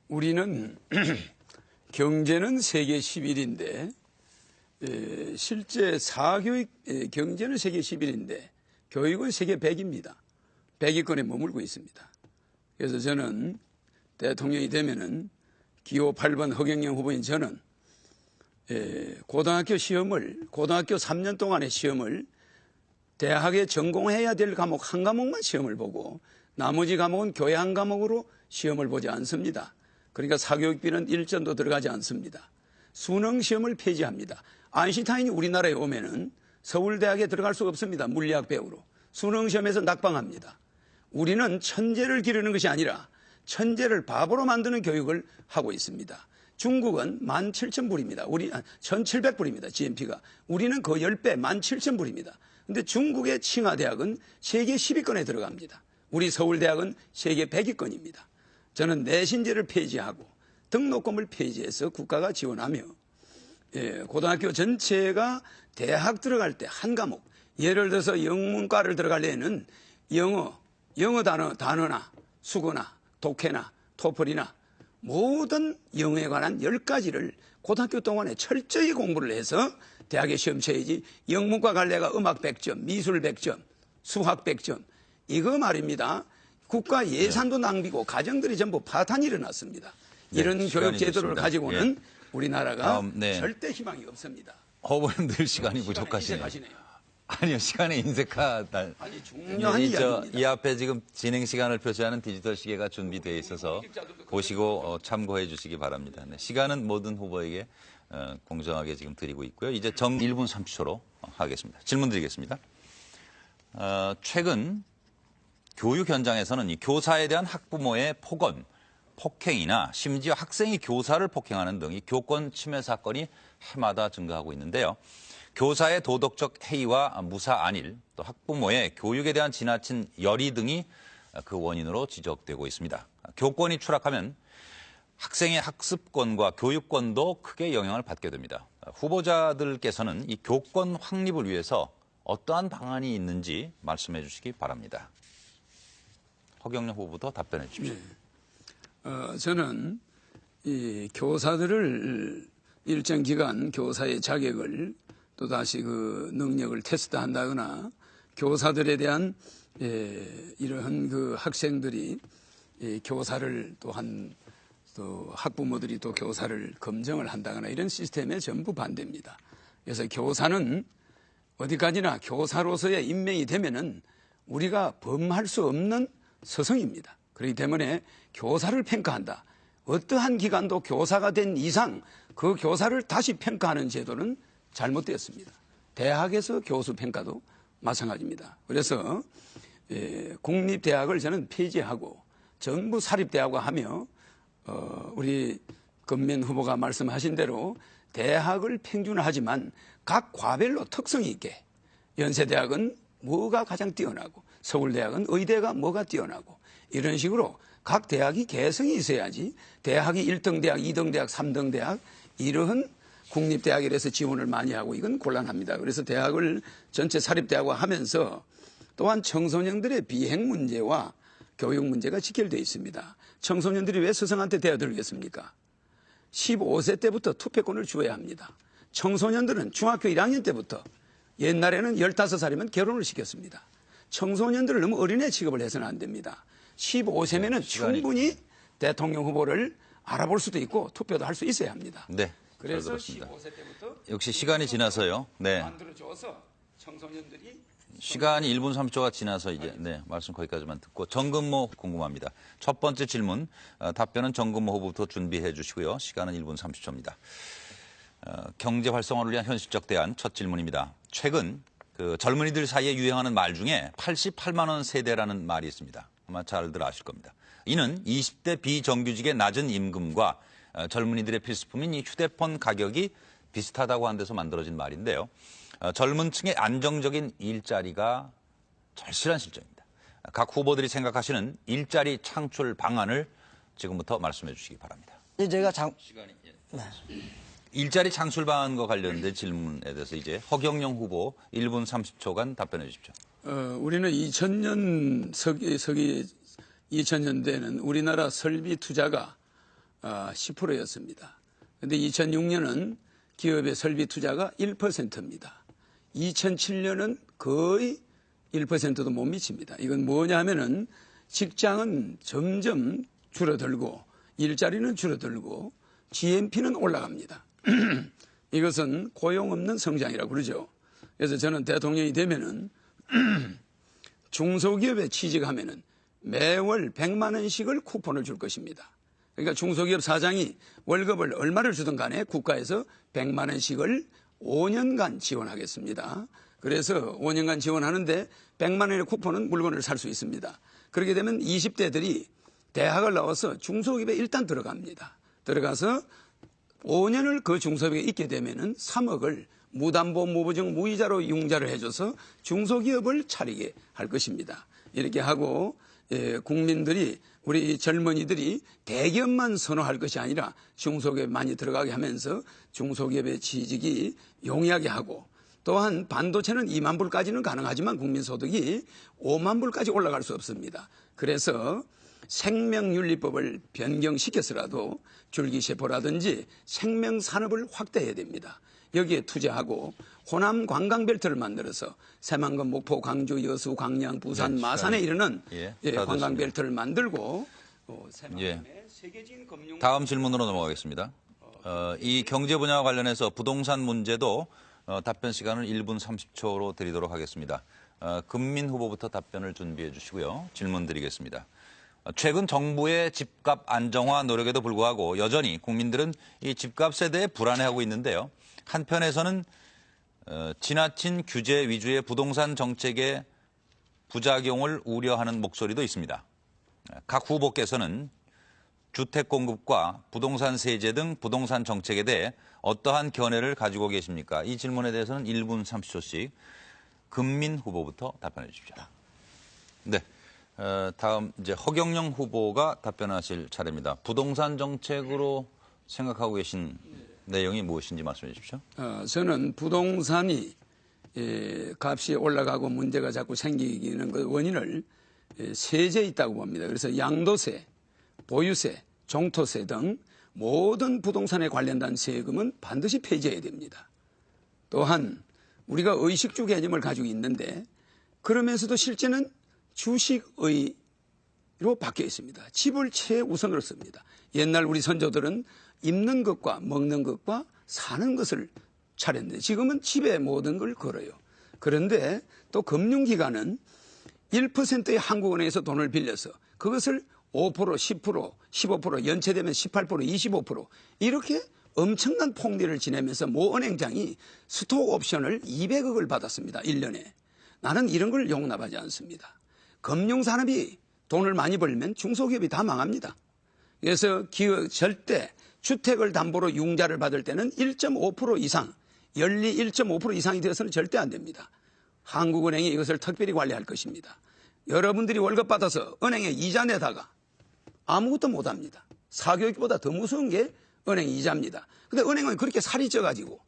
우리는 경제는 세계 11인데 실제 사교육 경제는 세계 11인데 교육은 세계 100입니다. 100위권에 머물고 있습니다. 그래서 저는 대통령이 되면은 기호 8번 허경영 후보인 저는 고등학교 3년 동안의 시험을 대학에 전공해야 될 과목 한 과목만 시험을 보고 나머지 과목은 교양 과목으로 시험을 보지 않습니다. 그러니까 사교육비는 1전도 들어가지 않습니다. 수능시험을 폐지합니다. 아인슈타인이 우리나라에 오면은 서울대학에 들어갈 수 없습니다. 물리학 배우로. 수능시험에서 낙방합니다. 우리는 천재를 기르는 것이 아니라 천재를 바보로 만드는 교육을 하고 있습니다. 중국은 17,000불입니다. 1,700불입니다. GNP가. 우리는 그 10배 17,000불입니다. 근데 중국의 칭화대학은 세계 10위권에 들어갑니다. 우리 서울대학은 세계 100위권입니다. 저는 내신제를 폐지하고 등록금을 폐지해서 국가가 지원하며 고등학교 전체가 대학 들어갈 때 한 과목, 예를 들어서 영문과를 들어가려면 영어 단어나 수거나 독해나 토플이나 모든 영어에 관한 10가지를 고등학교 동안에 철저히 공부를 해서 대학에 시험 쳐야지. 영문과 갈래가 음악 100점, 미술 100점, 수학 100점. 이거 말입니다. 국가 예산도 낭비고 가정들이 전부 파탄이 일어났습니다. 이런 교육 제도를 가지고는 우리나라가 절대 희망이 없습니다. 후보님들 시간이 부족하시네요. 아니요, 시간에 인색하다. 아니, 중요한 이야기입니다. 이 앞에 지금 진행 시간을 표시하는 디지털 시계가 준비되어 있어서 보시고 참고해 주시기 바랍니다. 네, 시간은 모든 후보에게 공정하게 지금 드리고 있고요. 이제 1분 30초로 하겠습니다. 질문 드리겠습니다. 최근 교육 현장에서는 이 교사에 대한 학부모의 폭언, 폭행이나 심지어 학생이 교사를 폭행하는 등 이 교권 침해 사건이 해마다 증가하고 있는데요. 교사의 도덕적 해이와 무사 안일, 또 학부모의 교육에 대한 지나친 열의 등이 그 원인으로 지적되고 있습니다. 교권이 추락하면 학생의 학습권과 교육권도 크게 영향을 받게 됩니다. 후보자들께서는 이 교권 확립을 위해서 어떠한 방안이 있는지 말씀해 주시기 바랍니다. 허경영 후보부터 답변해 주십시오. 저는 이 교사들을 일정 기간 교사의 자격을 또다시 그 능력을 테스트한다거나 교사들에 대한 이러한 그 학생들이 교사를 또한 또 학부모들이 또 교사를 검증을 한다거나 이런 시스템에 전부 반대입니다. 그래서 교사는 어디까지나 교사로서의 임명이 되면은 우리가 범할 수 없는 서성입니다. 그렇기 때문에 교사를 평가한다. 어떠한 기관도 교사가 된 이상 그 교사를 다시 평가하는 제도는 잘못되었습니다. 대학에서 교수 평가도 마찬가지입니다. 그래서 국립대학을 저는 폐지하고 전부 사립대학화하며 우리 금면 후보가 말씀하신 대로 대학을 평준화하지만 각 과별로 특성이 있게 연세대학은 뭐가 가장 뛰어나고 서울대학은 의대가 뭐가 뛰어나고 이런 식으로 각 대학이 개성이 있어야지 대학이 1등 대학, 2등 대학, 3등 대학 이러한 국립대학이라서 지원을 많이 하고 이건 곤란합니다. 그래서 대학을 전체 사립대학화 하면서 또한 청소년들의 비행 문제와 교육 문제가 직결되어 있습니다. 청소년들이 왜 스승한테 대어들겠습니까? 15세 때부터 투표권을 주어야 합니다. 청소년들은 중학교 1학년 때부터 옛날에는 15살이면 결혼을 시켰습니다. 청소년들을 너무 어린애 취급을 해서는 안 됩니다. 15세면은 충분히 대통령 후보를 알아볼 수도 있고 투표도 할 수 있어야 합니다. 네. 그래서 15세 때부터 역시 시간이 지나서요. 네. 만들어줘서 청소년들이 시간이 1분 30초가 지나서 이제 말씀 거기까지만 듣고 정근모 궁금합니다. 첫 번째 질문 답변은 정근모 후보부터 준비해 주시고요. 시간은 1분 30초입니다. 경제 활성화를 위한 현실적 대안 첫 질문입니다. 최근 그 젊은이들 사이에 유행하는 말 중에 88만 원 세대라는 말이 있습니다. 아마 잘들 아실 겁니다. 이는 20대 비정규직의 낮은 임금과 젊은이들의 필수품인 이 휴대폰 가격이 비슷하다고 한 데서 만들어진 말인데요. 젊은 층의 안정적인 일자리가 절실한 실정입니다. 각 후보들이 생각하시는 일자리 창출 방안을 지금부터 말씀해 주시기 바랍니다. 제가 일자리 창출 방안과 관련된 질문에 대해서 이제 허경영 후보 1분 30초간 답변해 주십시오. 우리는 2000년대에는 우리나라 설비 투자가 10%였습니다. 그런데 2006년은 기업의 설비 투자가 1%입니다. 2007년은 거의 1%도 못 미칩니다. 이건 뭐냐 하면은 직장은 점점 줄어들고 일자리는 줄어들고 GNP는 올라갑니다. 이것은 고용 없는 성장이라고 그러죠. 그래서 저는 대통령이 되면은 중소기업에 취직하면은 매월 100만 원씩을 쿠폰을 줄 것입니다. 그러니까 중소기업 사장이 월급을 얼마를 주든 간에 국가에서 100만 원씩을 5년간 지원하겠습니다. 그래서 5년간 지원하는데 100만 원의 쿠폰은 물건을 살 수 있습니다. 그렇게 되면 20대들이 대학을 나와서 중소기업에 일단 들어갑니다. 들어가서 5년을 그 중소기업에 있게 되면은 3억을 무담보, 무보증, 무이자로 융자를 해줘서 중소기업을 차리게 할 것입니다. 이렇게 하고 국민들이 우리 젊은이들이 대기업만 선호할 것이 아니라 중소기업에 많이 들어가게 하면서 중소기업의 취직이 용이하게 하고 또한 반도체는 2만 불까지는 가능하지만 국민소득이 5만 불까지 올라갈 수 없습니다. 그래서 생명윤리법을 변경시켜서라도 줄기세포라든지 생명산업을 확대해야 됩니다. 여기에 투자하고 호남 관광벨트를 만들어서 새만금, 목포, 광주, 여수, 광양, 부산, 네, 마산에 이르는 다 관광벨트를 만들고 예. 다음 질문으로 넘어가겠습니다. 이 경제 분야와 관련해서 부동산 문제도 답변 시간을 1분 30초로 드리도록 하겠습니다. 금민 후보부터 답변을 준비해 주시고요. 질문 드리겠습니다. 최근 정부의 집값 안정화 노력에도 불구하고 여전히 국민들은 이 집값에 대해 불안해하고 있는데요. 한편에서는 지나친 규제 위주의 부동산 정책의 부작용을 우려하는 목소리도 있습니다. 각 후보께서는 주택 공급과 부동산 세제 등 부동산 정책에 대해 어떠한 견해를 가지고 계십니까? 이 질문에 대해서는 1분 30초씩 금민 후보부터 답변해 주십시오. 네. 다음 이제 허경영 후보가 답변하실 차례입니다. 부동산 정책으로 생각하고 계신 내용이 무엇인지 말씀해 주십시오. 저는 부동산이 값이 올라가고 문제가 자꾸 생기는 그 원인을 세제에 있다고 봅니다. 그래서 양도세, 보유세, 종토세 등 모든 부동산에 관련된 세금은 반드시 폐지해야 됩니다. 또한 우리가 의식주 개념을 가지고 있는데 그러면서도 실제는 주식의로 바뀌어 있습니다. 집을 최우선으로 씁니다. 옛날 우리 선조들은 입는 것과 먹는 것과 사는 것을 차렸는데 지금은 집에 모든 걸 걸어요. 그런데 또 금융기관은 1%의 한국은행에서 돈을 빌려서 그것을 5%, 10%, 15%, 연체되면 18%, 25% 이렇게 엄청난 폭리를 지내면서 모 은행장이 스톡 옵션을 200억을 받았습니다. 1년에. 나는 이런 걸 용납하지 않습니다. 금융산업이 돈을 많이 벌면 중소기업이 다 망합니다. 그래서 기업 절대 주택을 담보로 융자를 받을 때는 1.5% 이상, 연리 1.5% 이상이 되어서는 절대 안 됩니다. 한국은행이 이것을 특별히 관리할 것입니다. 여러분들이 월급 받아서 은행에 이자 내다가 아무것도 못합니다. 사교육보다 더 무서운 게 은행 이자입니다. 근데 은행은 그렇게 살이 쪄가지고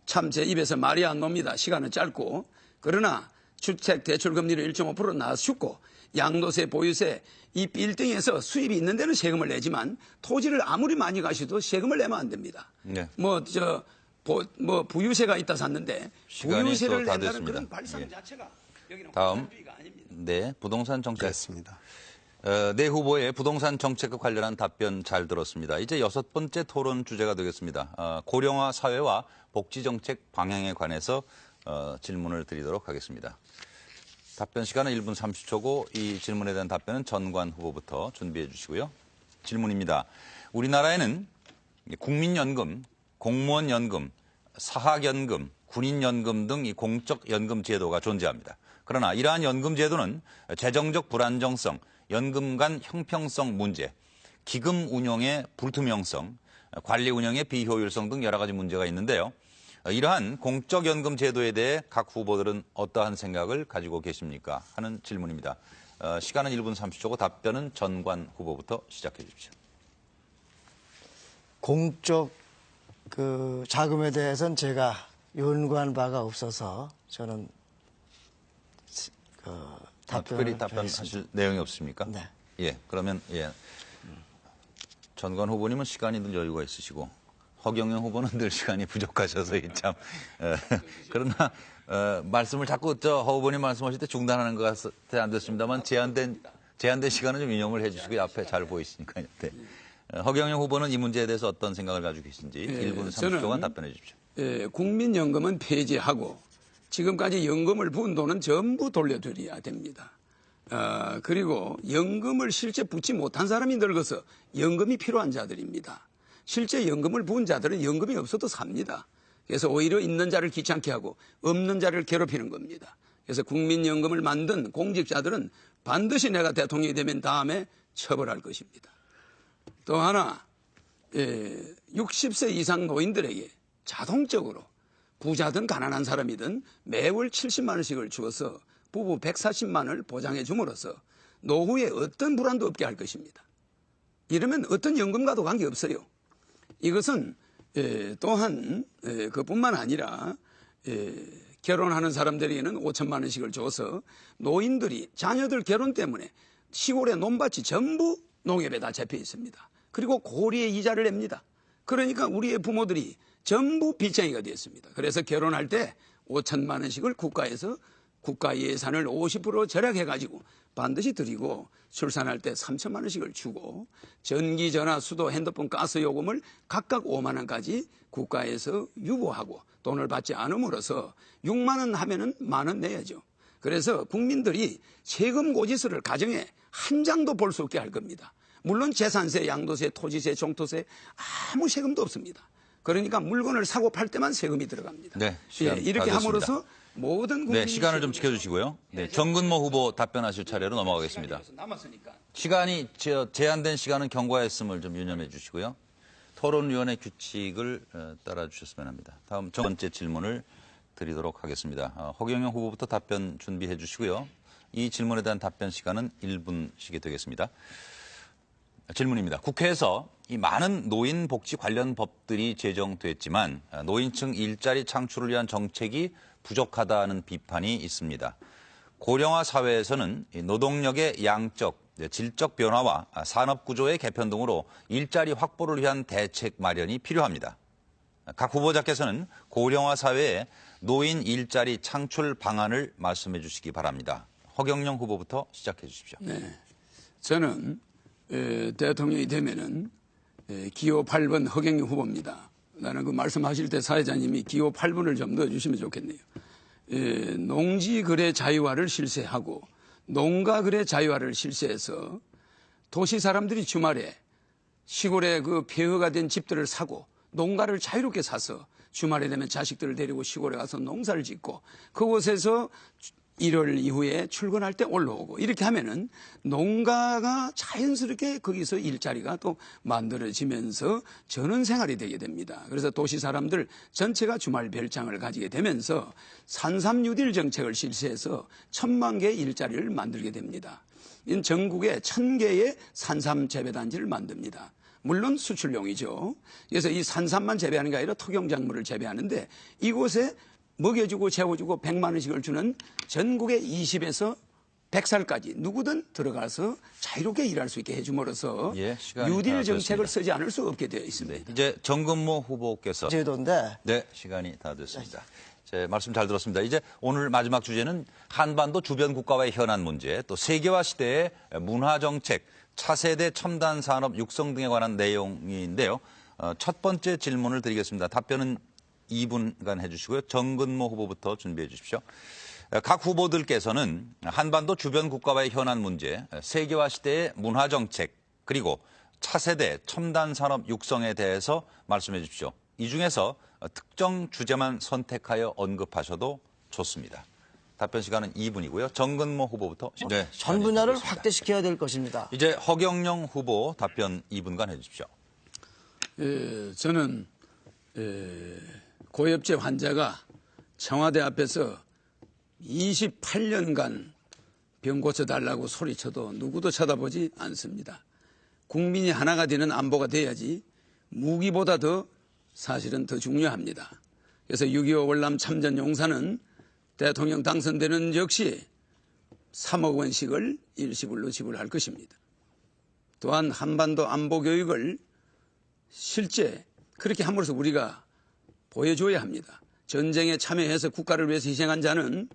참 제 입에서 말이 안 놉니다. 시간은 짧고. 그러나 주택 대출금리를 1.5% 낮추고 양도세, 보유세 이 빌딩에서 수입이 있는 데는 세금을 내지만 토지를 아무리 많이 가셔도 세금을 내면 안 됩니다. 네. 부유세가 있다 샀는데 부유세를 낸다는 그런 발상 자체가 여기는 다음 비가 아닙니다. 네, 부동산 정책. 됐습니다. 네 후보의 부동산 정책과 관련한 답변 잘 들었습니다. 이제 6번째 토론 주제가 되겠습니다. 고령화 사회와 복지 정책 방향에 관해서 질문을 드리도록 하겠습니다. 답변 시간은 1분 30초고 이 질문에 대한 답변은 전관 후보부터 준비해 주시고요. 질문입니다. 우리나라에는 국민연금, 공무원연금, 사학연금, 군인연금 등 이 공적연금 제도가 존재합니다. 그러나 이러한 연금 제도는 재정적 불안정성, 연금 간 형평성 문제, 기금 운영의 불투명성, 관리 운영의 비효율성 등 여러 가지 문제가 있는데요. 이러한 공적연금 제도에 대해 각 후보들은 어떠한 생각을 가지고 계십니까? 하는 질문입니다. 시간은 1분 30초고 답변은 전관 후보부터 시작해 주십시오. 공적 자금에 대해서는 제가 연구한 바가 없어서 저는 특별히 답변하실 내용이 없습니까? 네. 예, 그러면 전관 후보님은 시간이 늘 여유가 있으시고 허경영 후보는 늘 시간이 부족하셔서 참 그러나 말씀을 자꾸 허 후보님 말씀하실 때 중단하는 것 같아 안 됐습니다만 제한된 시간은 좀 유념을 해주시고 앞에 잘 보이시니까요. 네. 허경영 후보는 이 문제에 대해서 어떤 생각을 가지고 계신지 1분 30초간 답변해 주십시오. 국민연금은 폐지하고 지금까지 연금을 부은 돈은 전부 돌려드려야 됩니다. 그리고 연금을 실제 붙지 못한 사람이 늙어서 연금이 필요한 자들입니다. 실제 연금을 부은 자들은 연금이 없어도 삽니다. 그래서 오히려 있는 자를 귀찮게 하고 없는 자를 괴롭히는 겁니다. 그래서 국민연금을 만든 공직자들은 반드시 내가 대통령이 되면 다음에 처벌할 것입니다. 또 하나 60세 이상 노인들에게 자동적으로 부자든 가난한 사람이든 매월 70만 원씩을 주어서 부부 140만 원을 보장해 줌으로써 노후에 어떤 불안도 없게 할 것입니다. 이러면 어떤 연금과도 관계없어요. 이것은 또한 그뿐만 아니라 결혼하는 사람들에게는 5천만 원씩을 줘서 노인들이 자녀들 결혼 때문에 시골의 논밭이 전부 농협에 다 잡혀 있습니다. 그리고 고리의 이자를 냅니다. 그러니까 우리의 부모들이 전부 빚쟁이가 되었습니다. 그래서 결혼할 때 5천만 원씩을 국가에서 국가 예산을 50% 절약해가지고 반드시 드리고 출산할 때 3천만 원씩을 주고 전기, 전화, 수도, 핸드폰, 가스 요금을 각각 5만 원까지 국가에서 유보하고 돈을 받지 않음으로써 6만 원 하면은 만 원 내야죠. 그래서 국민들이 세금 고지서를 가정에 한 장도 볼 수 없게 할 겁니다. 물론 재산세, 양도세, 토지세, 종토세 아무 세금도 없습니다. 그러니까 물건을 사고 팔 때만 세금이 들어갑니다. 네, 시간 이렇게 다 함으로써 모든 국민이 시간을 좀 지켜주시고요. 네, 정근모 후보 답변하실 차례로 넘어가겠습니다. 남았으니까. 시간이 제한된 시간은 경과했음을 좀 유념해 주시고요. 토론위원회 규칙을 따라 주셨으면 합니다. 다음 첫 번째 질문을 드리도록 하겠습니다. 허경영 후보부터 답변 준비해 주시고요. 이 질문에 대한 답변 시간은 1분씩이 되겠습니다. 질문입니다. 국회에서 이 많은 노인 복지 관련 법들이 제정됐지만 노인층 일자리 창출을 위한 정책이 부족하다는 비판이 있습니다. 고령화 사회에서는 노동력의 양적, 질적 변화와 산업 구조의 개편 등으로 일자리 확보를 위한 대책 마련이 필요합니다. 각 후보자께서는 고령화 사회에 노인 일자리 창출 방안을 말씀해 주시기 바랍니다. 허경영 후보부터 시작해 주십시오. 네, 저는 대통령이 되면은 기호 8번 허경영 후보입니다. 나는 그 말씀하실 때 사회자님이 기호 8번을 좀 넣어주시면 좋겠네요. 농지거래 자유화를 실시하고 농가거래 자유화를 실시해서 도시 사람들이 주말에 시골에 그 폐허가 된 집들을 사고 농가를 자유롭게 사서 주말에 되면 자식들을 데리고 시골에 가서 농사를 짓고 그곳에서 1월 이후에 출근할 때 올라오고 이렇게 하면은 농가가 자연스럽게 거기서 일자리가 또 만들어지면서 전원 생활이 되게 됩니다. 그래서 도시 사람들 전체가 주말 별장을 가지게 되면서 산삼 뉴딜 정책을 실시해서 1,000만 개의 일자리를 만들게 됩니다. 이는 전국에 1,000개의 산삼 재배단지를 만듭니다. 물론 수출용이죠. 그래서 이 산삼만 재배하는 게 아니라 토경작물을 재배하는데 이곳에 먹여주고 재워주고 100만 원씩을 주는 전국의 20에서 100살까지 누구든 들어가서 자유롭게 일할 수 있게 해줌으로써 뉴딜 정책을 쓰지 않을 수 없게 되어 있습니다. 네, 이제 정근모 후보께서 제도인데 네, 시간이 다 됐습니다. 제 말씀 잘 들었습니다. 이제 오늘 마지막 주제는 한반도 주변 국가와의 현안 문제, 또 세계화 시대의 문화 정책, 차세대 첨단 산업 육성 등에 관한 내용인데요. 첫 번째 질문을 드리겠습니다. 답변은 2분간 해주시고요. 정근모 후보부터 준비해 주십시오. 각 후보들께서는 한반도 주변 국가와의 현안 문제, 세계화 시대의 문화 정책, 그리고 차세대 첨단 산업 육성에 대해서 말씀해 주십시오. 이 중에서 특정 주제만 선택하여 언급하셔도 좋습니다. 답변 시간은 2분이고요. 정근모 후보부터. 네, 전 분야를 확대시켜야 될 것입니다. 이제 허경영 후보 답변 2분간 해주십시오. 저는 고엽제 환자가 청와대 앞에서 28년간 병 고쳐달라고 소리쳐도 누구도 쳐다보지 않습니다. 국민이 하나가 되는 안보가 돼야지 무기보다 더 사실은 더 중요합니다. 그래서 6.25 월남 참전 용사는 대통령 당선되는 즉시 3억 원씩을 일시불로 지불할 것입니다. 또한 한반도 안보 교육을 실제 그렇게 함으로써 우리가 보여줘야 합니다. 전쟁에 참여해서 국가를 위해서 희생한 자는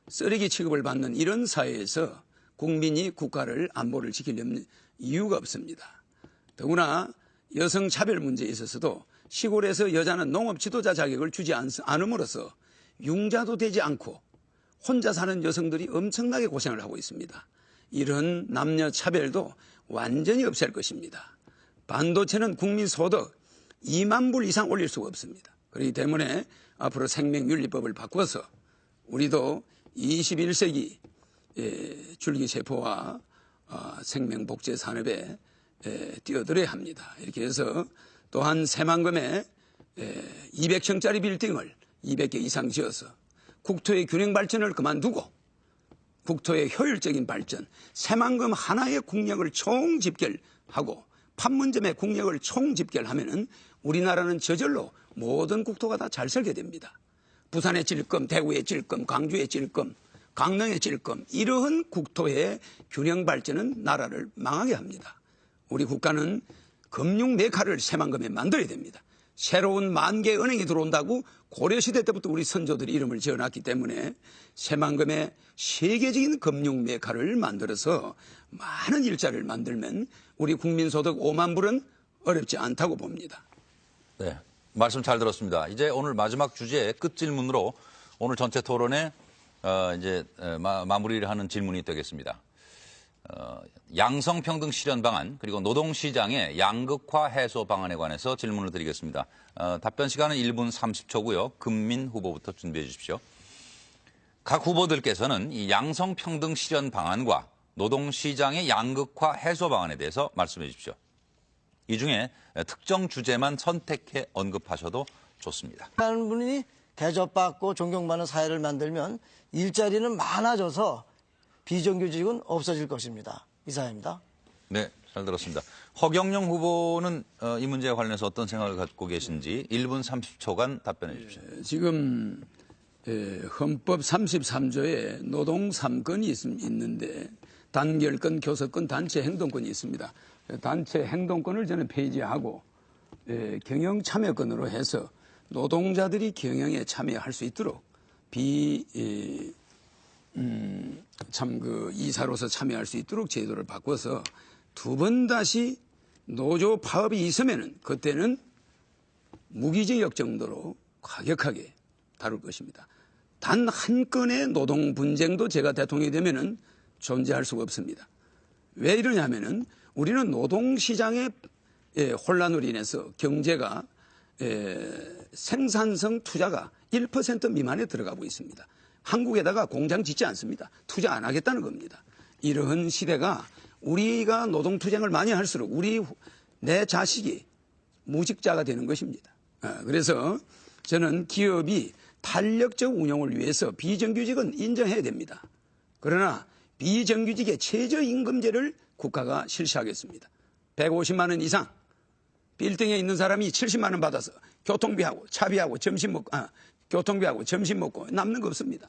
쓰레기 취급을 받는 이런 사회에서 국민이 국가를 안보를 지키려는 이유가 없습니다. 더구나 여성 차별 문제에 있어서도 시골에서 여자는 농업 지도자 자격을 주지 않음으로써 융자도 되지 않고 혼자 사는 여성들이 엄청나게 고생을 하고 있습니다. 이런 남녀 차별도 완전히 없앨 것입니다. 반도체는 국민 소득 2만 불 이상 올릴 수가 없습니다. 그렇기 때문에 앞으로 생명윤리법을 바꿔서 우리도 21세기 줄기세포와 생명복제 산업에 뛰어들어야 합니다. 이렇게 해서 또한 새만금에 200층짜리 빌딩을 200개 이상 지어서 국토의 균형 발전을 그만두고 국토의 효율적인 발전, 새만금 하나의 국력을 총집결하고 판문점의 국력을 총집결하면은 우리나라는 저절로 모든 국토가 다 잘 살게 됩니다. 부산의 찔끔, 대구의 찔끔, 광주의 찔끔, 강릉의 찔끔 이러한 국토의 균형 발전은 나라를 망하게 합니다. 우리 국가는 금융 메카를 새만금에 만들어야 됩니다. 새로운 만개 은행이 들어온다고 고려시대 때부터 우리 선조들이 이름을 지어놨기 때문에 새만금에 세계적인 금융 메카를 만들어서 많은 일자리를 만들면 우리 국민소득 5만 불은 어렵지 않다고 봅니다. 네, 말씀 잘 들었습니다. 이제 오늘 마지막 주제 끝 질문으로 오늘 전체 토론에 마무리를 하는 질문이 되겠습니다. 양성평등 실현 방안 그리고 노동시장의 양극화 해소 방안에 관해서 질문을 드리겠습니다. 답변 시간은 1분 30초고요. 금민 후보부터 준비해 주십시오. 각 후보들께서는 이 양성평등 실현 방안과 노동시장의 양극화 해소 방안에 대해서 말씀해 주십시오. 이 중에 특정 주제만 선택해 언급하셔도 좋습니다. 하는 분이 대접받고 존경받는 사회를 만들면 일자리는 많아져서 비정규직은 없어질 것입니다. 이상입니다. 네, 잘 들었습니다. 허경영 후보는 이 문제에 관련해서 어떤 생각을 갖고 계신지 1분 30초간 답변해 주십시오. 지금 헌법 33조에 노동 3건이 있는데 단결권, 교섭권, 단체 행동권이 있습니다. 단체 행동권을 저는 폐지하고 경영 참여권으로 해서 노동자들이 경영에 참여할 수 있도록 이사로서 참여할 수 있도록 제도를 바꿔서 두 번 다시 노조 파업이 있으면은 그때는 무기징역 정도로 과격하게 다룰 것입니다. 단 한 건의 노동 분쟁도 제가 대통령이 되면은 존재할 수가 없습니다. 왜 이러냐면은 우리는 노동시장의 혼란으로 인해서 경제가 생산성 투자가 1% 미만에 들어가고 있습니다. 한국에다가 공장 짓지 않습니다. 투자 안 하겠다는 겁니다. 이러한 시대가 우리가 노동투쟁을 많이 할수록 내 자식이 무직자가 되는 것입니다. 그래서 저는 기업이 탄력적 운영을 위해서 비정규직은 인정해야 됩니다. 그러나 비정규직의 최저임금제를 국가가 실시하겠습니다. 150만 원 이상 빌딩에 있는 사람이 70만 원 받아서 교통비하고 차비하고 점심 먹고 남는 거 없습니다.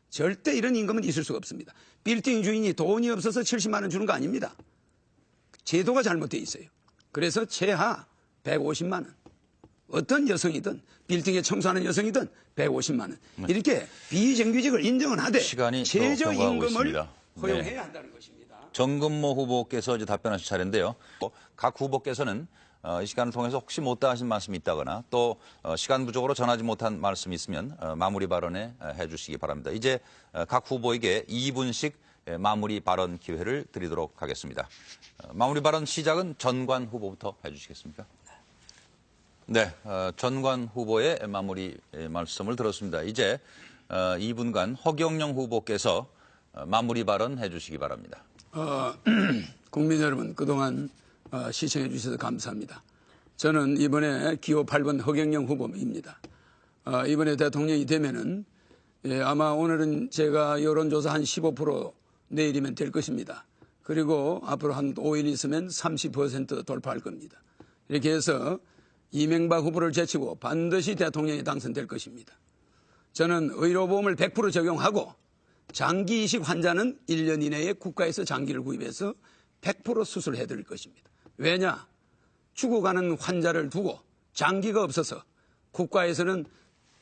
절대 이런 임금은 있을 수가 없습니다. 빌딩 주인이 돈이 없어서 70만 원 주는 거 아닙니다. 제도가 잘못되어 있어요. 그래서 최하 150만 원. 어떤 여성이든 빌딩에 청소하는 여성이든 150만 원. 이렇게 비정규직을 인정은 하되 최저임금을 허용해야 한다는 것입니다. 정근모 후보께서 이제 답변하실 차례인데요. 각 후보께서는 이 시간을 통해서 혹시 못다 하신 말씀이 있다거나 또 시간 부족으로 전하지 못한 말씀이 있으면 마무리 발언해 주시기 바랍니다. 이제 각 후보에게 2분씩 마무리 발언 기회를 드리도록 하겠습니다. 마무리 발언 시작은 전관 후보부터 해 주시겠습니까? 네, 전관 후보의 마무리 말씀을 들었습니다. 이제 2분간 허경영 후보께서 마무리 발언 해 주시기 바랍니다. 국민 여러분 그동안 시청해 주셔서 감사합니다. 저는 이번에 기호 8번 허경영 후보입니다. 이번에 대통령이 되면은 아마 오늘은 제가 여론조사 한 15% 내일이면 될 것입니다. 그리고 앞으로 한 5일 있으면 30% 돌파할 겁니다. 이렇게 해서 이명박 후보를 제치고 반드시 대통령이 당선될 것입니다. 저는 의료보험을 100% 적용하고 장기 이식 환자는 1년 이내에 국가에서 장기를 구입해서 100% 수술해 드릴 것입니다. 왜냐? 죽어가는 환자를 두고 장기가 없어서 국가에서는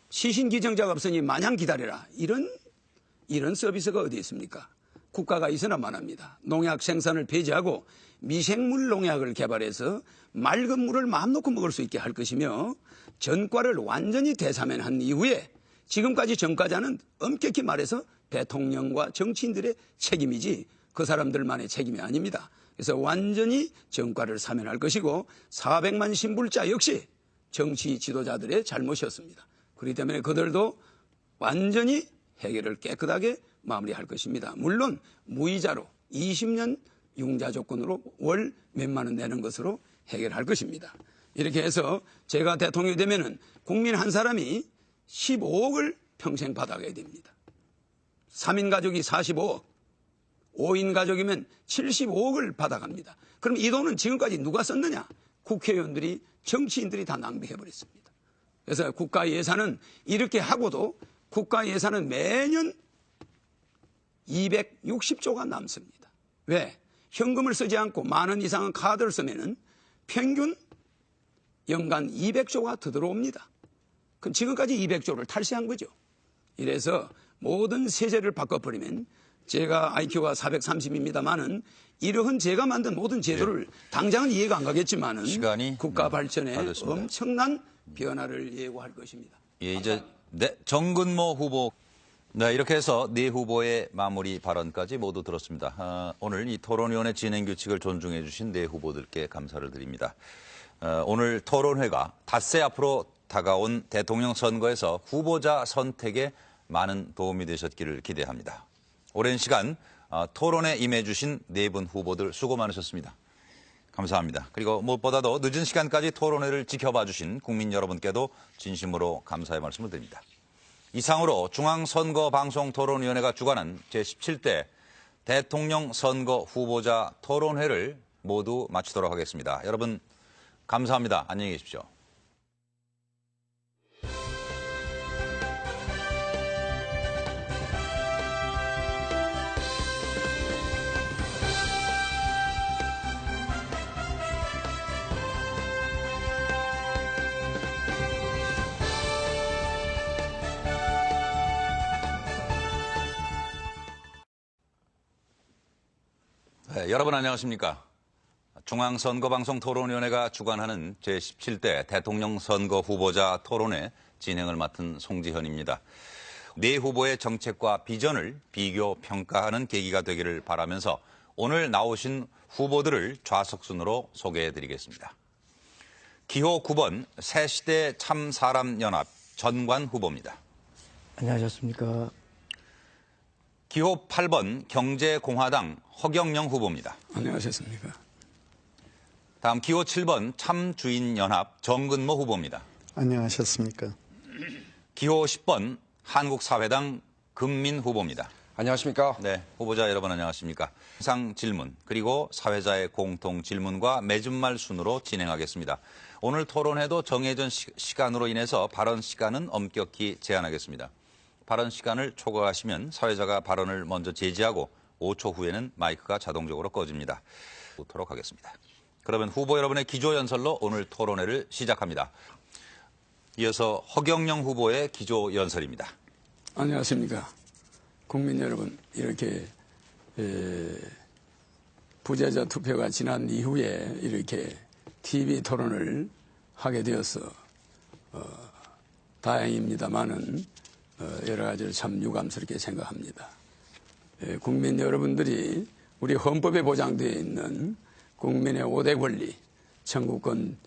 시신기증자가 없으니 마냥 기다려라. 이런 서비스가 어디 있습니까? 국가가 있어나만 합니다. 농약 생산을 폐지하고 미생물 농약을 개발해서 맑은 물을 마음 놓고 먹을 수 있게 할 것이며 전과를 완전히 대사면한 이후에 지금까지 전과자는 엄격히 말해서 대통령과 정치인들의 책임이지 그 사람들만의 책임이 아닙니다. 그래서 완전히 정과를 사면할 것이고 400만 신불자 역시 정치 지도자들의 잘못이었습니다. 그렇기 때문에 그들도 완전히 해결을 깨끗하게 마무리할 것입니다. 물론 무이자로 20년 융자 조건으로 월 몇만 원 내는 것으로 해결할 것입니다. 이렇게 해서 제가 대통령이 되면은 국민 한 사람이 15억을 평생 받아가야 됩니다. 3인 가족이 45억, 5인 가족이면 75억을 받아갑니다. 그럼 이 돈은 지금까지 누가 썼느냐? 국회의원들이, 정치인들이 다 낭비해버렸습니다. 그래서 국가 예산은 이렇게 하고도 국가 예산은 매년 260조가 남습니다. 왜? 현금을 쓰지 않고 만 원 이상은 카드를 쓰면은 평균 연간 200조가 더 들어옵니다. 그럼 지금까지 200조를 탈세한 거죠. 이래서 모든 세제를 바꿔버리면 제가 IQ가 430입니다만은 이러한 제가 만든 모든 제도를 당장은 이해가 안 가겠지만은 시간이 국가 발전에 됐습니다. 엄청난 변화를 예고할 것입니다. 예, 이제 정근모 후보. 네, 이렇게 해서 네 후보의 마무리 발언까지 모두 들었습니다. 오늘 이 토론위원회 진행 규칙을 존중해 주신 네 후보들께 감사를 드립니다. 오늘 토론회가 닷새 앞으로 다가온 대통령 선거에서 후보자 선택에 많은 도움이 되셨기를 기대합니다. 오랜 시간 토론에 임해 주신 네 분 후보들 수고 많으셨습니다. 감사합니다. 그리고 무엇보다도 늦은 시간까지 토론회를 지켜봐 주신 국민 여러분께도 진심으로 감사의 말씀을 드립니다. 이상으로 중앙선거방송토론위원회가 주관한 제17대 대통령 선거 후보자 토론회를 모두 마치도록 하겠습니다. 여러분 감사합니다. 안녕히 계십시오. 네, 여러분 안녕하십니까. 중앙선거방송토론위원회가 주관하는 제17대 대통령 선거 후보자 토론회 진행을 맡은 송지현입니다. 네 후보의 정책과 비전을 비교 평가하는 계기가 되기를 바라면서 오늘 나오신 후보들을 좌석순으로 소개해드리겠습니다. 기호 9번 새시대 참사람연합 전관 후보입니다. 안녕하셨습니까. 기호 8번 경제공화당 허경영 후보입니다. 안녕하셨습니까. 다음 기호 7번 참주인연합 정근모 후보입니다. 안녕하셨습니까. 기호 10번 한국사회당 금민 후보입니다. 안녕하십니까. 네, 후보자 여러분 안녕하십니까. 이상 질문 그리고 사회자의 공통 질문과 맺은말 순으로 진행하겠습니다. 오늘 토론회도 정해진 시간으로 인해서 발언 시간은 엄격히 제한하겠습니다. 발언 시간을 초과하시면 사회자가 발언을 먼저 제지하고 5초 후에는 마이크가 자동적으로 꺼집니다. 보도록 하겠습니다. 그러면 후보 여러분의 기조연설로 오늘 토론회를 시작합니다. 이어서 허경영 후보의 기조연설입니다. 안녕하십니까. 국민 여러분, 이렇게 부재자 투표가 지난 이후에 이렇게 TV 토론을 하게 되어서 다행입니다만은 여러 가지를 참 유감스럽게 생각합니다. 국민 여러분들이 우리 헌법에 보장되어 있는 국민의 5대 권리, 청구권,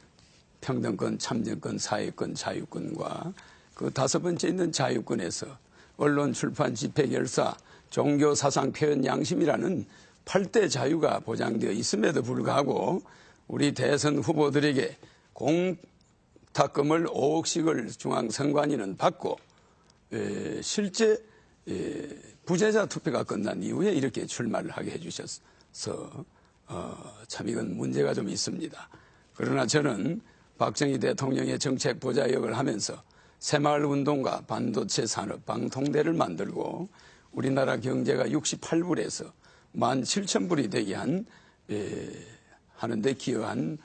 평등권, 참정권, 사회권, 자유권과 그 5번째 있는 자유권에서 언론, 출판, 집회, 결사, 종교, 사상, 표현, 양심이라는 8대 자유가 보장되어 있음에도 불구하고 우리 대선 후보들에게 공탁금을 5억씩을 중앙선관위는 받고 실제 부재자 투표가 끝난 이후에 이렇게 출마를 하게 해주셔서 참 이건 문제가 좀 있습니다. 그러나 저는 박정희 대통령의 정책 보좌역을 하면서 새마을운동과 반도체 산업 방통대를 만들고 우리나라 경제가 68불에서 17,000불이 되게 하는데 기여한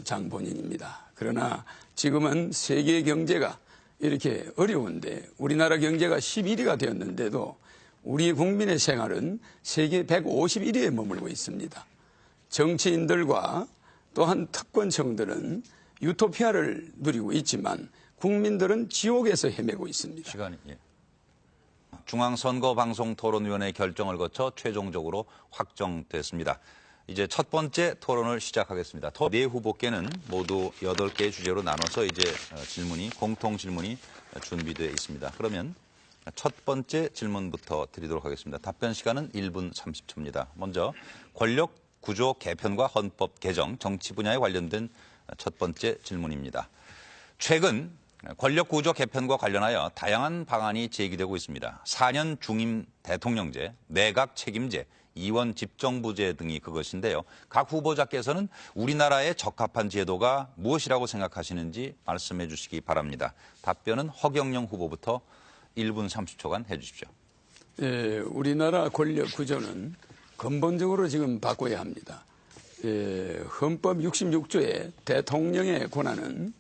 장본인입니다. 그러나 지금은 세계 경제가 이렇게 어려운데 우리나라 경제가 11위가 되었는데도 우리 국민의 생활은 세계 151위에 머물고 있습니다. 정치인들과 또한 특권층들은 유토피아를 누리고 있지만 국민들은 지옥에서 헤매고 있습니다. 시간이 중앙선거방송토론위원회 결정을 거쳐 최종적으로 확정됐습니다. 이제 첫 번째 토론을 시작하겠습니다. 네 후보께는 모두 8개의 주제로 나눠서 이제 공통 질문이 준비되어 있습니다. 그러면 첫 번째 질문부터 드리도록 하겠습니다. 답변 시간은 1분 30초입니다. 먼저 권력 구조 개편과 헌법 개정, 정치 분야에 관련된 첫 번째 질문입니다. 최근 권력 구조 개편과 관련하여 다양한 방안이 제기되고 있습니다. 4년 중임 대통령제, 내각 책임제, 이원 집정부제 등이 그것인데요. 각 후보자께서는 우리나라에 적합한 제도가 무엇이라고 생각하시는지 말씀해 주시기 바랍니다. 답변은 허경영 후보부터 1분 30초간 해 주십시오. 예, 우리나라 권력 구조는 근본적으로 지금 바꿔야 합니다. 예, 헌법 66조의 대통령의 권한은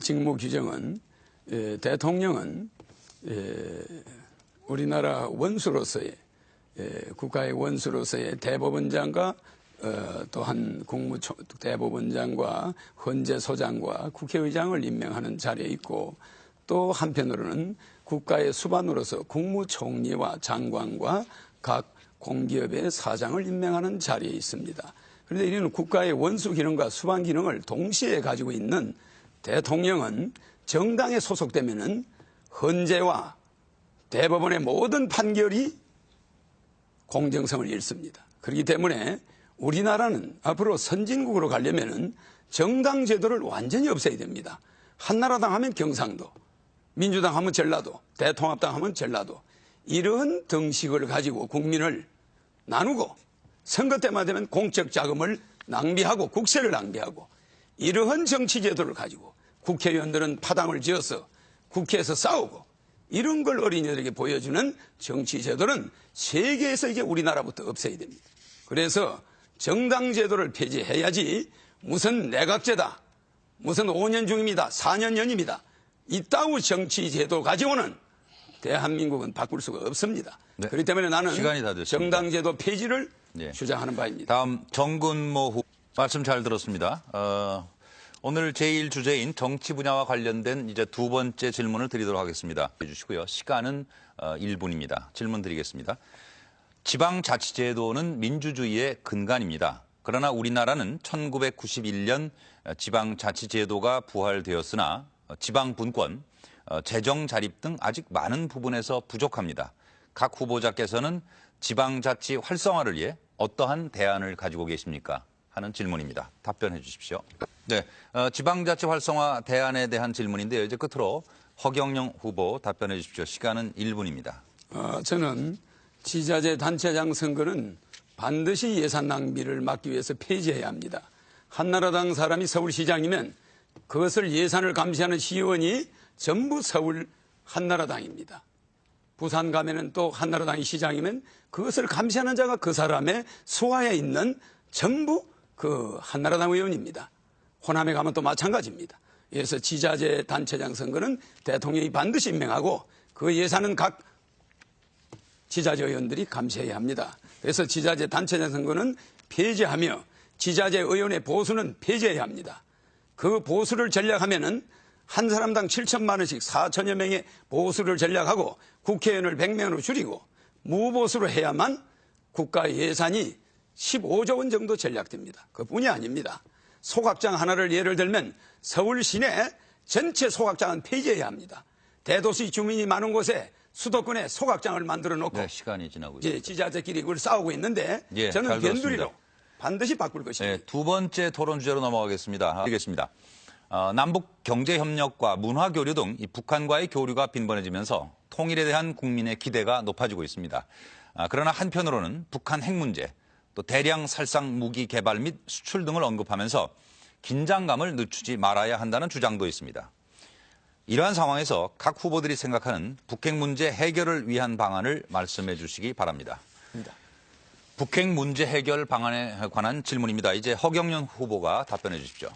직무 규정은 대통령은 우리나라 원수로서의 국가의 원수로서의 대법원장과 또한 대법원장과 헌재소장과 국회의장을 임명하는 자리에 있고 또 한편으로는 국가의 수반으로서 국무총리와 장관과 각 공기업의 사장을 임명하는 자리에 있습니다. 그런데 이런 국가의 원수 기능과 수반 기능을 동시에 가지고 있는 대통령은 정당에 소속되면은 헌재와 대법원의 모든 판결이 공정성을 잃습니다. 그렇기 때문에 우리나라는 앞으로 선진국으로 가려면은 정당 제도를 완전히 없애야 됩니다. 한나라당 하면 경상도, 민주당 하면 전라도, 대통합당 하면 전라도, 이런 등식을 가지고 국민을 나누고 선거 때만 되면 공적 자금을 낭비하고 국세를 낭비하고 이러한 정치 제도를 가지고 국회의원들은 파당을 지어서 국회에서 싸우고 이런 걸 어린이들에게 보여주는 정치 제도는 세계에서 이제 우리나라부터 없애야 됩니다. 그래서 정당 제도를 폐지해야지 무슨 내각제다, 무슨 5년 중입니다, 4년 연임이다, 이따구 정치 제도 가지고는 대한민국은 바꿀 수가 없습니다. 네. 그렇기 때문에 나는 시간이 다 됐습니다. 정당 제도 폐지를 네. 주장하는 바입니다. 다음 정근모 후보 말씀 잘 들었습니다. 오늘 제1주제인 정치 분야와 관련된 이제 두 번째 질문을 드리도록 하겠습니다. 해주시고요. 시간은 1분입니다. 질문 드리겠습니다. 지방자치제도는 민주주의의 근간입니다. 그러나 우리나라는 1991년 지방자치제도가 부활되었으나 지방분권, 재정자립 등 아직 많은 부분에서 부족합니다. 각 후보자께서는 지방자치 활성화를 위해 어떠한 대안을 가지고 계십니까? 하는 질문입니다. 답변해 주십시오. 네, 지방자치 활성화 대안에 대한 질문인데요. 이제 끝으로 허경영 후보 답변해 주십시오. 시간은 1분입니다. 저는 지자체 단체장 선거는 반드시 예산 낭비를 막기 위해서 폐지해야 합니다. 한나라당 사람이 서울시장이면 그것을 예산을 감시하는 시의원이 전부 서울 한나라당입니다. 부산 가면은 또 한나라당이 시장이면 그것을 감시하는 자가 그 사람의 수하에 있는 전부 그 한나라당 의원입니다. 호남에 가면 또 마찬가지입니다. 그래서 지자체 단체장 선거는 대통령이 반드시 임명하고 그 예산은 각 지자체 의원들이 감시해야 합니다. 그래서 지자체 단체장 선거는 폐지하며 지자체 의원의 보수는 폐지해야 합니다. 그 보수를 전략하면은 한 사람당 7천만 원씩 4천여 명의 보수를 전략하고 국회의원을 100명으로 줄이고 무보수로 해야만 국가 예산이 15조 원 정도 전략됩니다. 그뿐이 아닙니다. 소각장 하나를 예를 들면 서울 시내 전체 소각장은 폐지해야 합니다. 대도시 주민이 많은 곳에 수도권에 소각장을 만들어 놓고 네, 시간이 지나고 있습니다. 지자체끼리 그걸 싸우고 있는데 예, 저는 잘 변두리로 들었습니다. 반드시 바꿀 것입니다. 네, 두 번째 토론 주제로 넘어가겠습니다. 남북 경제협력과 문화교류 등 이 북한과의 교류가 빈번해지면서 통일에 대한 국민의 기대가 높아지고 있습니다. 그러나 한편으로는 북한 핵 문제, 또 대량 살상 무기 개발 및 수출 등을 언급하면서 긴장감을 늦추지 말아야 한다는 주장도 있습니다. 이러한 상황에서 각 후보들이 생각하는 북핵 문제 해결을 위한 방안을 말씀해 주시기 바랍니다. 북핵 문제 해결 방안에 관한 질문입니다. 이제 허경영 후보가 답변해 주십시오.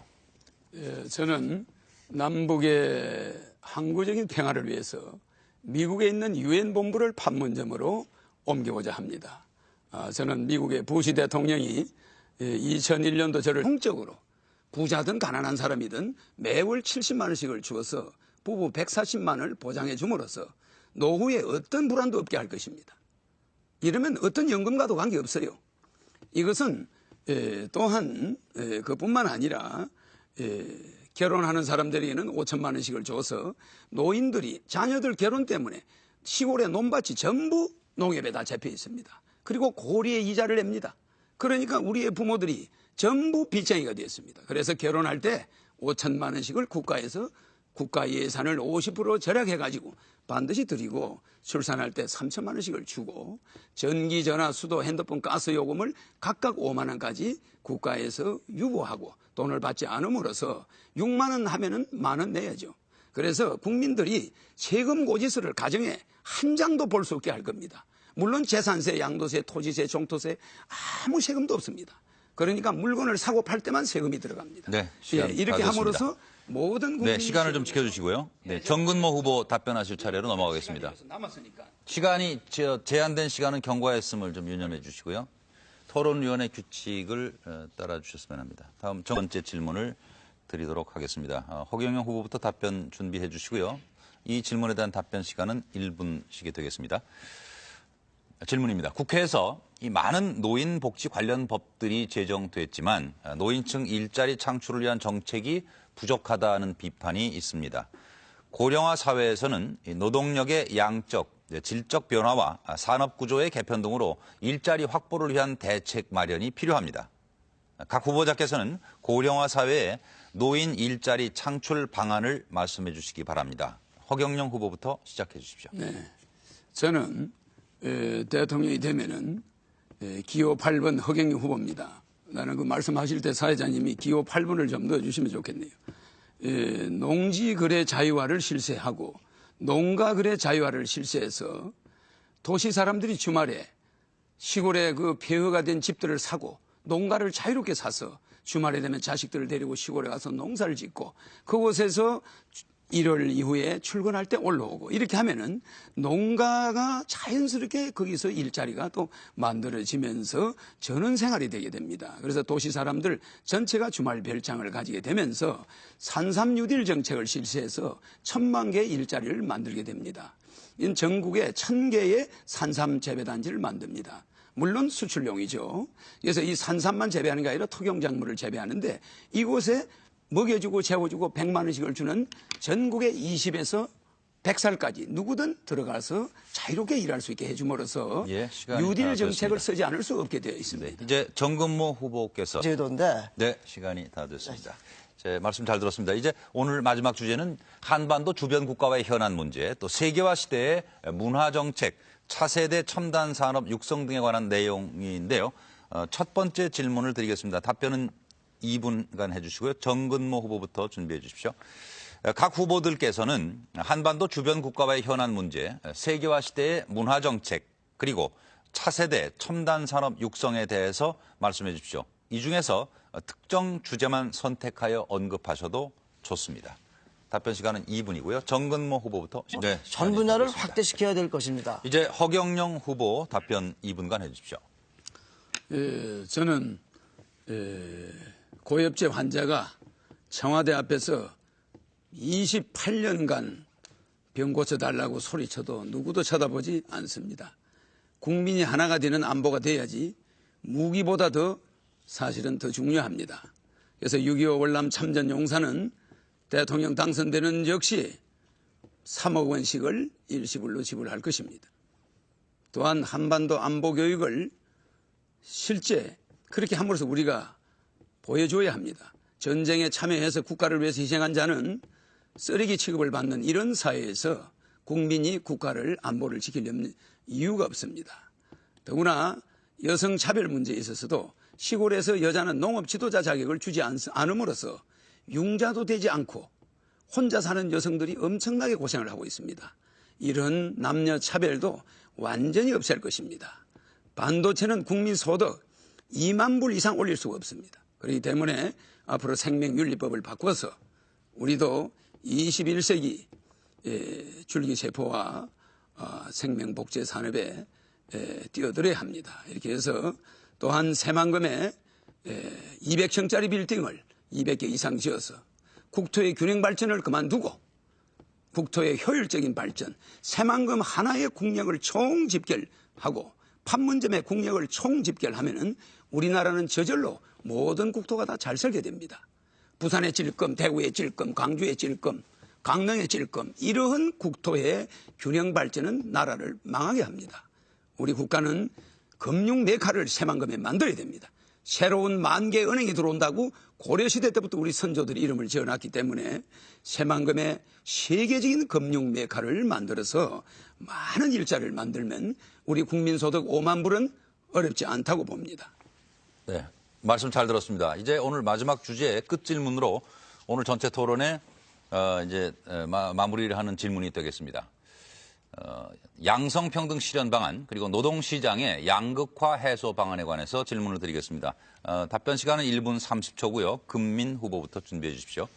예, 저는 남북의 항구적인 평화를 위해서 미국에 있는 유엔 본부를 판문점으로 옮겨오자 합니다. 저는 미국의 부시 대통령이 2001년도 저를 공적으로 부자든 가난한 사람이든 매월 70만 원씩을 주어서 부부 140만 원을 보장해 줌으로써 노후에 어떤 불안도 없게 할 것입니다. 이러면 어떤 연금과도 관계없어요. 이것은 또한 그뿐만 아니라 결혼하는 사람들에게는 5천만 원씩을 줘서 노인들이 자녀들 결혼 때문에 시골의 논밭이 전부 농협에 다 잡혀 있습니다. 그리고 고리에 이자를 냅니다. 그러니까 우리의 부모들이 전부 빚쟁이가 되었습니다. 그래서 결혼할 때 5천만 원씩을 국가에서 국가 예산을 50% 절약해가지고 반드시 드리고 출산할 때 3천만 원씩을 주고 전기, 전화, 수도, 핸드폰, 가스 요금을 각각 5만 원까지 국가에서 유보하고 돈을 받지 않음으로써 6만 원 하면은 만 원 내야죠. 그래서 국민들이 세금 고지서를 가정에 한 장도 볼 수 없게 할 겁니다. 물론 재산세, 양도세, 토지세, 종토세 아무 세금도 없습니다. 그러니까 물건을 사고 팔 때만 세금이 들어갑니다. 네, 이렇게 함으로써 모든 국민이 시간을 좀 지켜주시고요. 네, 정근모 후보 답변하실 차례로 넘어가겠습니다. 남았으니까. 시간이 제한된 시간은 경과했음을 좀 유념해 주시고요. 토론위원회 규칙을 따라 주셨으면 합니다. 다음 첫 번째 질문을 드리도록 하겠습니다. 허경영 후보부터 답변 준비해 주시고요. 이 질문에 대한 답변 시간은 1분씩이 되겠습니다. 질문입니다. 국회에서 이 많은 노인 복지 관련 법들이 제정됐지만 노인층 일자리 창출을 위한 정책이 부족하다는 비판이 있습니다. 고령화 사회에서는 노동력의 양적, 질적 변화와 산업 구조의 개편 등으로 일자리 확보를 위한 대책 마련이 필요합니다. 각 후보자께서는 고령화 사회에 노인 일자리 창출 방안을 말씀해 주시기 바랍니다. 허경영 후보부터 시작해 주십시오. 네, 저는 대통령이 되면은 기호 8번 허경영 후보입니다. 나는 그 말씀하실 때 사회자님이 기호 8번을 좀 넣어주시면 좋겠네요. 농지거래 자유화를 실시하고 농가거래 자유화를 실시해서 도시 사람들이 주말에 시골에 그 폐허가 된 집들을 사고 농가를 자유롭게 사서 주말에 되면 자식들을 데리고 시골에 가서 농사를 짓고 그곳에서 1월 이후에 출근할 때 올라오고 이렇게 하면은 농가가 자연스럽게 거기서 일자리가 또 만들어지면서 전원 생활이 되게 됩니다. 그래서 도시 사람들 전체가 주말 별장을 가지게 되면서 산삼 뉴딜 정책을 실시해서 1,000만 개의 일자리를 만들게 됩니다. 이는 전국에 1,000개의 산삼 재배단지를 만듭니다. 물론 수출용이죠. 그래서 이 산삼만 재배하는 게 아니라 토경작물을 재배하는데 이곳에 먹여주고 재워주고 100만 원씩을 주는 전국의 20에서 100살까지 누구든 들어가서 자유롭게 일할 수 있게 해줌으로써 뉴딜 정책을 쓰지 않을 수 없게 되어 있습니다. 네, 이제 정근모 후보께서 제도인데 네, 시간이 다 됐습니다. 제 말씀 잘 들었습니다. 이제 오늘 마지막 주제는 한반도 주변 국가와의 현안 문제, 또 세계화 시대의 문화 정책, 차세대 첨단 산업 육성 등에 관한 내용인데요. 첫 번째 질문을 드리겠습니다. 답변은 2분간 해주시고요. 정근모 후보부터 준비해 주십시오. 각 후보들께서는 한반도 주변 국가와의 현안 문제, 세계화 시대의 문화 정책, 그리고 차세대 첨단 산업 육성에 대해서 말씀해 주십시오. 이 중에서 특정 주제만 선택하여 언급하셔도 좋습니다. 답변 시간은 2분이고요. 정근모 후보부터. 네, 전 분야를 확대시켜야 될 것입니다. 이제 허경영 후보 답변 2분간 해주십시오. 저는 고엽제 환자가 청와대 앞에서 28년간 병 고쳐달라고 소리쳐도 누구도 쳐다보지 않습니다. 국민이 하나가 되는 안보가 돼야지 무기보다 더 사실은 더 중요합니다. 그래서 6.25 월남 참전 용사는 대통령 당선되는 역시 3억 원씩을 일시불로 지불할 것입니다. 또한 한반도 안보 교육을 실제 그렇게 함으로써 우리가 보여줘야 합니다. 전쟁에 참여해서 국가를 위해서 희생한 자는 쓰레기 취급을 받는 이런 사회에서 국민이 국가를 안보를 지키려는 이유가 없습니다. 더구나 여성 차별 문제에 있어서도 시골에서 여자는 농업 지도자 자격을 주지 않음으로써 융자도 되지 않고 혼자 사는 여성들이 엄청나게 고생을 하고 있습니다. 이런 남녀 차별도 완전히 없앨 것입니다. 반도체는 국민 소득 2만 불 이상 올릴 수가 없습니다. 그렇기 때문에 앞으로 생명윤리법을 바꿔서 우리도 21세기 줄기세포와 생명복제 산업에 뛰어들어야 합니다. 이렇게 해서 또한 새만금에 200층짜리 빌딩을 200개 이상 지어서 국토의 균형 발전을 그만두고 국토의 효율적인 발전, 새만금 하나의 국력을 총집결하고 판문점의 국력을 총집결하면은 우리나라는 저절로 모든 국토가 다 잘 설계 됩니다. 부산의 찔끔, 대구의 찔끔, 광주의 찔끔, 강릉의 찔끔, 이러한 국토의 균형 발전은 나라를 망하게 합니다. 우리 국가는 금융 메카를 새만금에 만들어야 됩니다. 새로운 만개 은행이 들어온다고 고려시대 때부터 우리 선조들이 이름을 지어놨기 때문에 새만금의 세계적인 금융 메카를 만들어서 많은 일자리를 만들면 우리 국민소득 5만 불은 어렵지 않다고 봅니다. 네, 말씀 잘 들었습니다. 이제 오늘 마지막 주제 끝 질문으로 오늘 전체 토론에 마무리를 하는 질문이 되겠습니다. 양성평등 실현 방안 그리고 노동시장의 양극화 해소 방안에 관해서 질문을 드리겠습니다. 답변 시간은 1분 30초고요. 금민 후보부터 준비해 주십시오.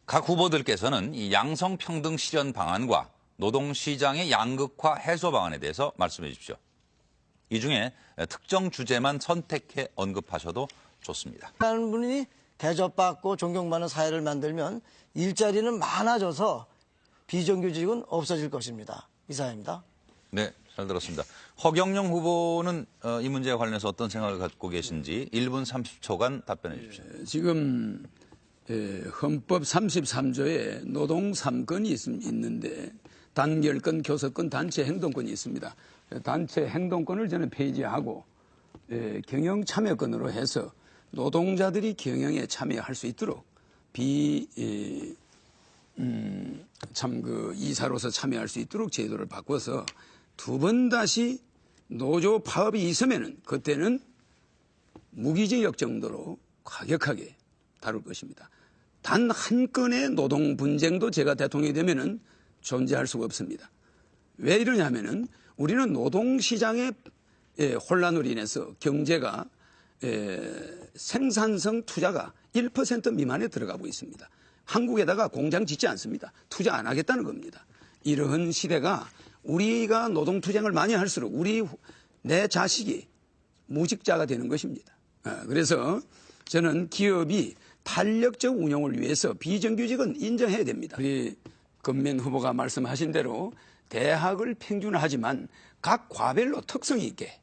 각 후보들께서는 이 양성평등 실현 방안과 노동시장의 양극화 해소 방안에 대해서 말씀해 주십시오. 이 중에 특정 주제만 선택해 언급하셔도 좋습니다. 하는 분이 대접받고 존경받는 사회를 만들면 일자리는 많아져서 비정규직은 없어질 것입니다. 이상입니다. 네, 잘 들었습니다. 허경영 후보는 이 문제와 관련해서 어떤 생각을 갖고 계신지 1분 30초간 답변해 주십시오. 지금 헌법 33조에 노동 3건이 있는데 단결권, 교섭권, 단체 행동권이 있습니다. 단체 행동권을 저는 폐지하고 경영 참여권으로 해서 노동자들이 경영에 참여할 수 있도록 이사로서 참여할 수 있도록 제도를 바꿔서 두 번 다시 노조 파업이 있으면은 그때는 무기징역 정도로 과격하게 다룰 것입니다. 단 한 건의 노동 분쟁도 제가 대통령이 되면은 존재할 수가 없습니다. 왜 이러냐면은 우리는 노동시장의 혼란으로 인해서 경제가 생산성 투자가 1% 미만에 들어가고 있습니다. 한국에다가 공장 짓지 않습니다. 투자 안 하겠다는 겁니다. 이러한 시대가 우리가 노동투쟁을 많이 할수록 내 자식이 무직자가 되는 것입니다. 그래서 저는 기업이 탄력적 운영을 위해서 비정규직은 인정해야 됩니다. 우리 금민 후보가 말씀하신 대로 대학을 평준화하지만 각 과별로 특성이 있게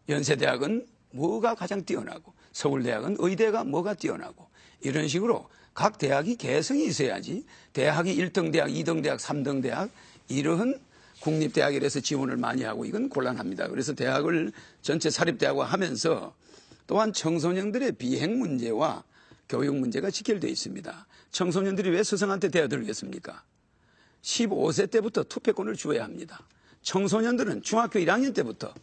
연세대학은 뭐가 가장 뛰어나고 서울대학은 의대가 뭐가 뛰어나고 이런 식으로 각 대학이 개성이 있어야지 대학이 1등 대학, 2등 대학, 3등 대학 이러한 국립대학이라서 지원을 많이 하고 이건 곤란합니다. 그래서 대학을 전체 사립대학화 하면서 또한 청소년들의 비행 문제와 교육 문제가 직결되어 있습니다. 청소년들이 왜 스승한테 대어들겠습니까? 15세 때부터 투표권을 주어야 합니다. 청소년들은 중학교 1학년 때부터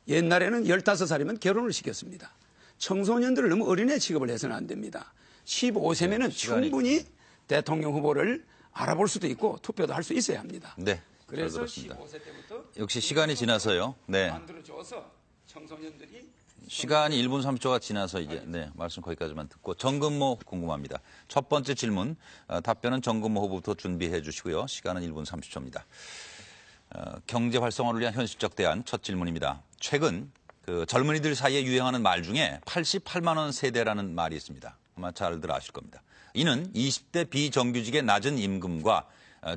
옛날에는 15살이면 결혼을 시켰습니다. 청소년들을 너무 어린애 취급을 해서는 안 됩니다. 15세면은 충분히 대통령 후보를 알아볼 수도 있고 투표도 할 수 있어야 합니다. 네, 그래서 잘 들었습니다. 15세 때부터 역시 시간이 지나서요. 네, 만들어줘서 청소년들이 시간이 1분 3초가 지나서 이제 말씀 거기까지만 듣고 정근모 궁금합니다. 첫 번째 질문 답변은 정근모 후보부터 준비해 주시고요. 시간은 1분 30초입니다. 경제 활성화를 위한 현실적 대안 첫 질문입니다. 최근 젊은이들 사이에 유행하는 말 중에 88만 원 세대라는 말이 있습니다. 아마 잘들 아실 겁니다. 이는 20대 비정규직의 낮은 임금과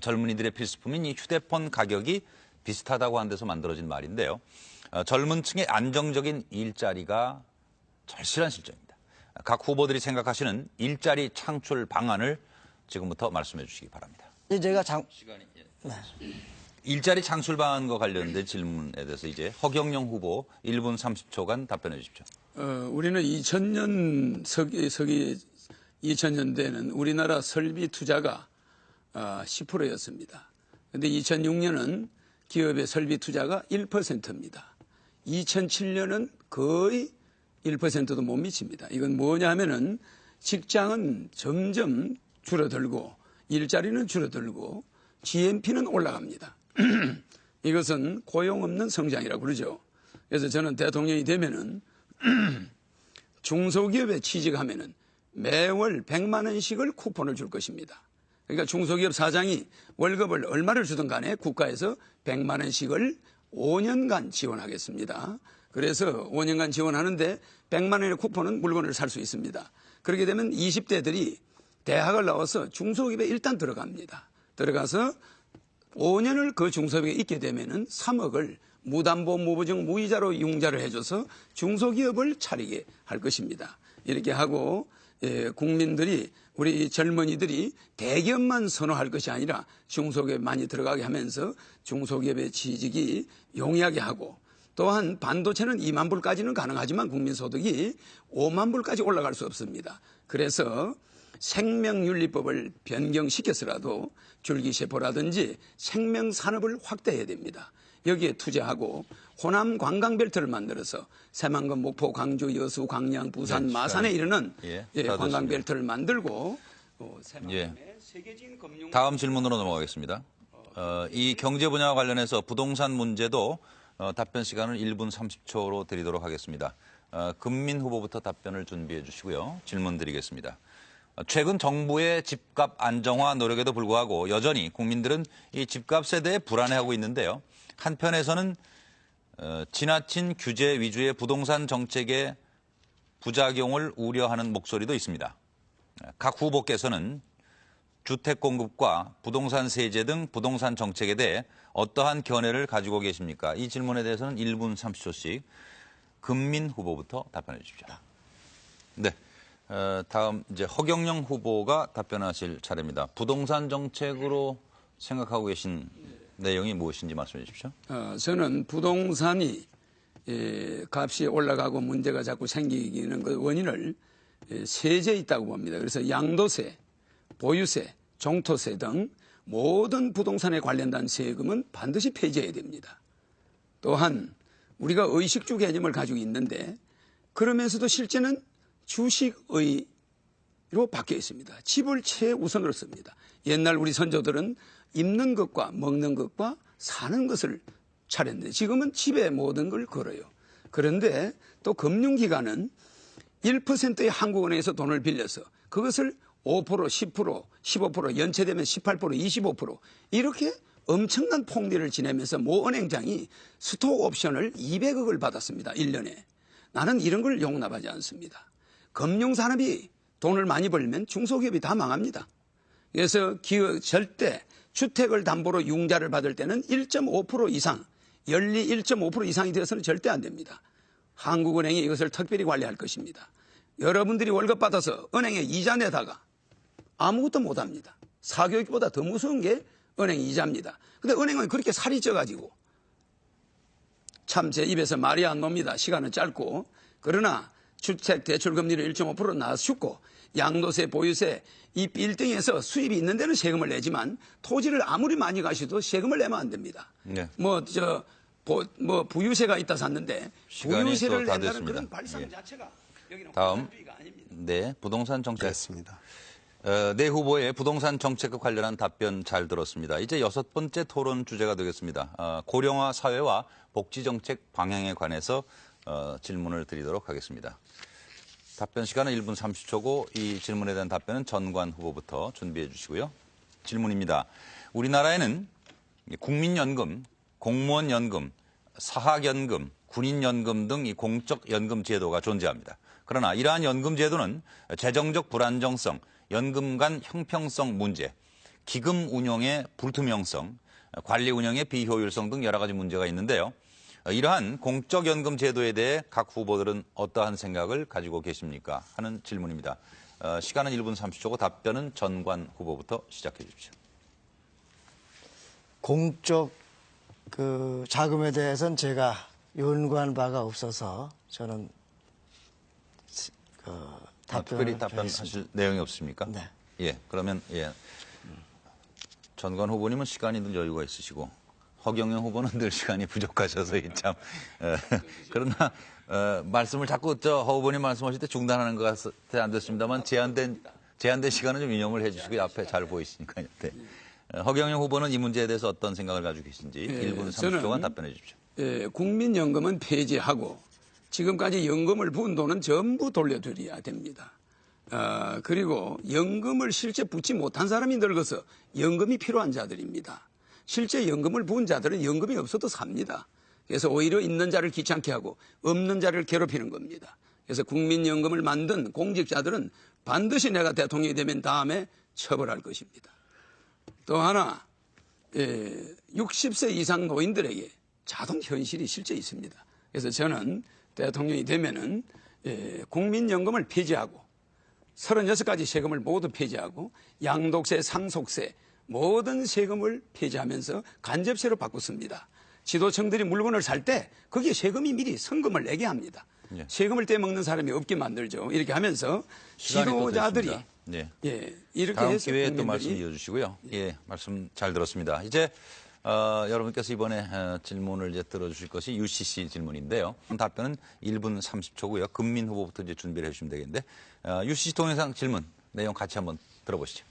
젊은이들의 필수품인 이 휴대폰 가격이 비슷하다고 한 데서 만들어진 말인데요. 젊은 층의 안정적인 일자리가 절실한 실정입니다. 각 후보들이 생각하시는 일자리 창출 방안을 지금부터 말씀해 주시기 바랍니다. 제가 일자리 창출 방안과 관련된 질문에 대해서 이제 허경영 후보 1분 30초간 답변해 주십시오. 우리는 2000년대에는 우리나라 설비 투자가 10%였습니다. 그런데 2006년은 기업의 설비 투자가 1%입니다. 2007년은 거의 1%도 못 미칩니다. 이건 뭐냐 하면은 직장은 점점 줄어들고 일자리는 줄어들고 GNP는 올라갑니다. 이것은 고용 없는 성장이라고 그러죠. 그래서 저는 대통령이 되면은 중소기업에 취직하면은 매월 100만 원씩을 쿠폰을 줄 것입니다. 그러니까 중소기업 사장이 월급을 얼마를 주든 간에 국가에서 100만 원씩을 5년간 지원하겠습니다. 그래서 5년간 지원하는데 100만 원의 쿠폰은 물건을 살 수 있습니다. 그렇게 되면 20대들이 대학을 나와서 중소기업에 일단 들어갑니다. 들어가서 5년을 그 중소기업에 있게 되면은 3억을 무담보 무보증 무이자로 융자를 해줘서 중소기업을 차리게 할 것입니다. 이렇게 하고 국민들이 우리 젊은이들이 대기업만 선호할 것이 아니라 중소기업에 많이 들어가게 하면서 중소기업의 취직이 용이하게 하고 또한 반도체는 2만 불까지는 가능하지만 국민소득이 5만 불까지 올라갈 수 없습니다. 그래서 생명윤리법을 변경시켜서라도 줄기세포라든지 생명산업을 확대해야 됩니다. 여기에 투자하고 호남 관광벨트를 만들어서 새만금, 목포, 광주, 여수, 광양, 부산, 마산에 이르는 관광벨트를 만들고 새만금의 세계적인 금융 다음 질문으로 넘어가겠습니다. 이 경제 분야와 관련해서 부동산 문제도 답변 시간을 1분 30초로 드리도록 하겠습니다. 금민 후보부터 답변을 준비해 주시고요. 질문 드리겠습니다. 최근 정부의 집값 안정화 노력에도 불구하고 여전히 국민들은 이 집값에 대해 불안해하고 있는데요. 한편에서는 지나친 규제 위주의 부동산 정책의 부작용을 우려하는 목소리도 있습니다. 각 후보께서는 주택 공급과 부동산 세제 등 부동산 정책에 대해 어떠한 견해를 가지고 계십니까? 이 질문에 대해서는 1분 30초씩 금민 후보부터 답변해 주십시오. 네. 다음 이제 허경영 후보가 답변하실 차례입니다. 부동산 정책으로 생각하고 계신 내용이 무엇인지 말씀해 주십시오. 저는 부동산이 값이 올라가고 문제가 자꾸 생기는 그 원인을 세제에 있다고 봅니다. 그래서 양도세, 보유세, 종토세 등 모든 부동산에 관련된 세금은 반드시 폐지해야 됩니다. 또한 우리가 의식주 개념을 가지고 있는데 그러면서도 실제는 주식의로 바뀌어 있습니다. 집을 최우선으로 씁니다. 옛날 우리 선조들은 입는 것과 먹는 것과 사는 것을 차렸는데 지금은 집에 모든 걸 걸어요. 그런데 또 금융기관은 1%의 한국은행에서 돈을 빌려서 그것을 5%, 10%, 15%, 연체되면 18%, 25% 이렇게 엄청난 폭리를 지내면서 모 은행장이 스톡 옵션을 200억을 받았습니다. 1년에. 나는 이런 걸 용납하지 않습니다. 금융산업이 돈을 많이 벌면 중소기업이 다 망합니다. 그래서 절대 주택을 담보로 융자를 받을 때는 1.5% 이상, 연리 1.5% 이상이 되어서는 절대 안 됩니다. 한국은행이 이것을 특별히 관리할 것입니다. 여러분들이 월급 받아서 은행에 이자 내다가 아무것도 못합니다. 사교육보다 더 무서운 게 은행 이자입니다. 근데 은행은 그렇게 살이 쪄가지고 참 제 입에서 말이 안 놉니다. 시간은 짧고. 그러나 주택 대출금리를 1.5% 낮추고 양도세, 보유세 이 빌딩에서 수입이 있는 데는 세금을 내지만 토지를 아무리 많이 가셔도 세금을 내면 안 됩니다. 네. 부유세가 있다 샀는데 부유세를 낸다는 됐습니다. 그런 발상 자체가 여기는 다음. 호남주의가 아닙니다. 네, 부동산 정책. 됐습니다. 네 후보의 부동산 정책과 관련한 답변 잘 들었습니다. 이제 6번째 토론 주제가 되겠습니다. 고령화 사회와 복지정책 방향에 관해서 질문을 드리도록 하겠습니다. 답변 시간은 1분 30초고 이 질문에 대한 답변은 전관 후보부터 준비해 주시고요. 질문입니다. 우리나라에는 국민연금, 공무원연금, 사학연금, 군인연금 등 이 공적연금 제도가 존재합니다. 그러나 이러한 연금 제도는 재정적 불안정성, 연금 간 형평성 문제, 기금 운영의 불투명성, 관리 운영의 비효율성 등 여러 가지 문제가 있는데요. 이러한 공적연금 제도에 대해 각 후보들은 어떠한 생각을 가지고 계십니까? 하는 질문입니다. 시간은 1분 30초고 답변은 전관 후보부터 시작해 주십시오. 공적 자금에 대해서는 제가 연구한 바가 없어서 저는 특별히 답변하실 내용이 없습니까? 네. 예, 그러면 전관 후보님은 시간이 늘 여유가 있으시고 허경영 후보는 늘 시간이 부족하셔서 참 그러나 말씀을 자꾸 허 후보님 말씀하실 때 중단하는 것 같아 안 됐습니다만 제한된 시간은 좀 인용을 해주시고 앞에 잘 보이시니까요. 네. 허경영 후보는 이 문제에 대해서 어떤 생각을 가지고 계신지 1분 30초간 답변해 주십시오. 국민연금은 폐지하고 지금까지 연금을 부은 돈은 전부 돌려드려야 됩니다. 그리고 연금을 실제 붓지 못한 사람이 늙어서 연금이 필요한 자들입니다. 실제 연금을 부은 자들은 연금이 없어도 삽니다. 그래서 오히려 있는 자를 귀찮게 하고 없는 자를 괴롭히는 겁니다. 그래서 국민연금을 만든 공직자들은 반드시 내가 대통령이 되면 다음에 처벌할 것입니다. 또 하나 60세 이상 노인들에게 자동 현실이 실제 있습니다. 그래서 저는 대통령이 되면은 국민연금을 폐지하고 36가지 세금을 모두 폐지하고 양도세, 상속세 모든 세금을 폐지하면서 간접세로 바꿨습니다. 지도층들이 물건을 살 때 거기에 세금이 미리 성금을 내게 합니다. 예. 세금을 떼먹는 사람이 없게 만들죠. 이렇게 하면서 지도자들이 네. 이렇게 다음 해서 기회에 또 국민들이 말씀 이어주시고요. 예, 말씀 잘 들었습니다. 이제 여러분께서 이번에 질문을 이제 들어주실 것이 UCC 질문인데요. 답변은 1분 30초고요. 금민 후보부터 이제 준비를 해주시면 되겠는데 UCC 동영상 질문 내용 같이 한번 들어보시죠.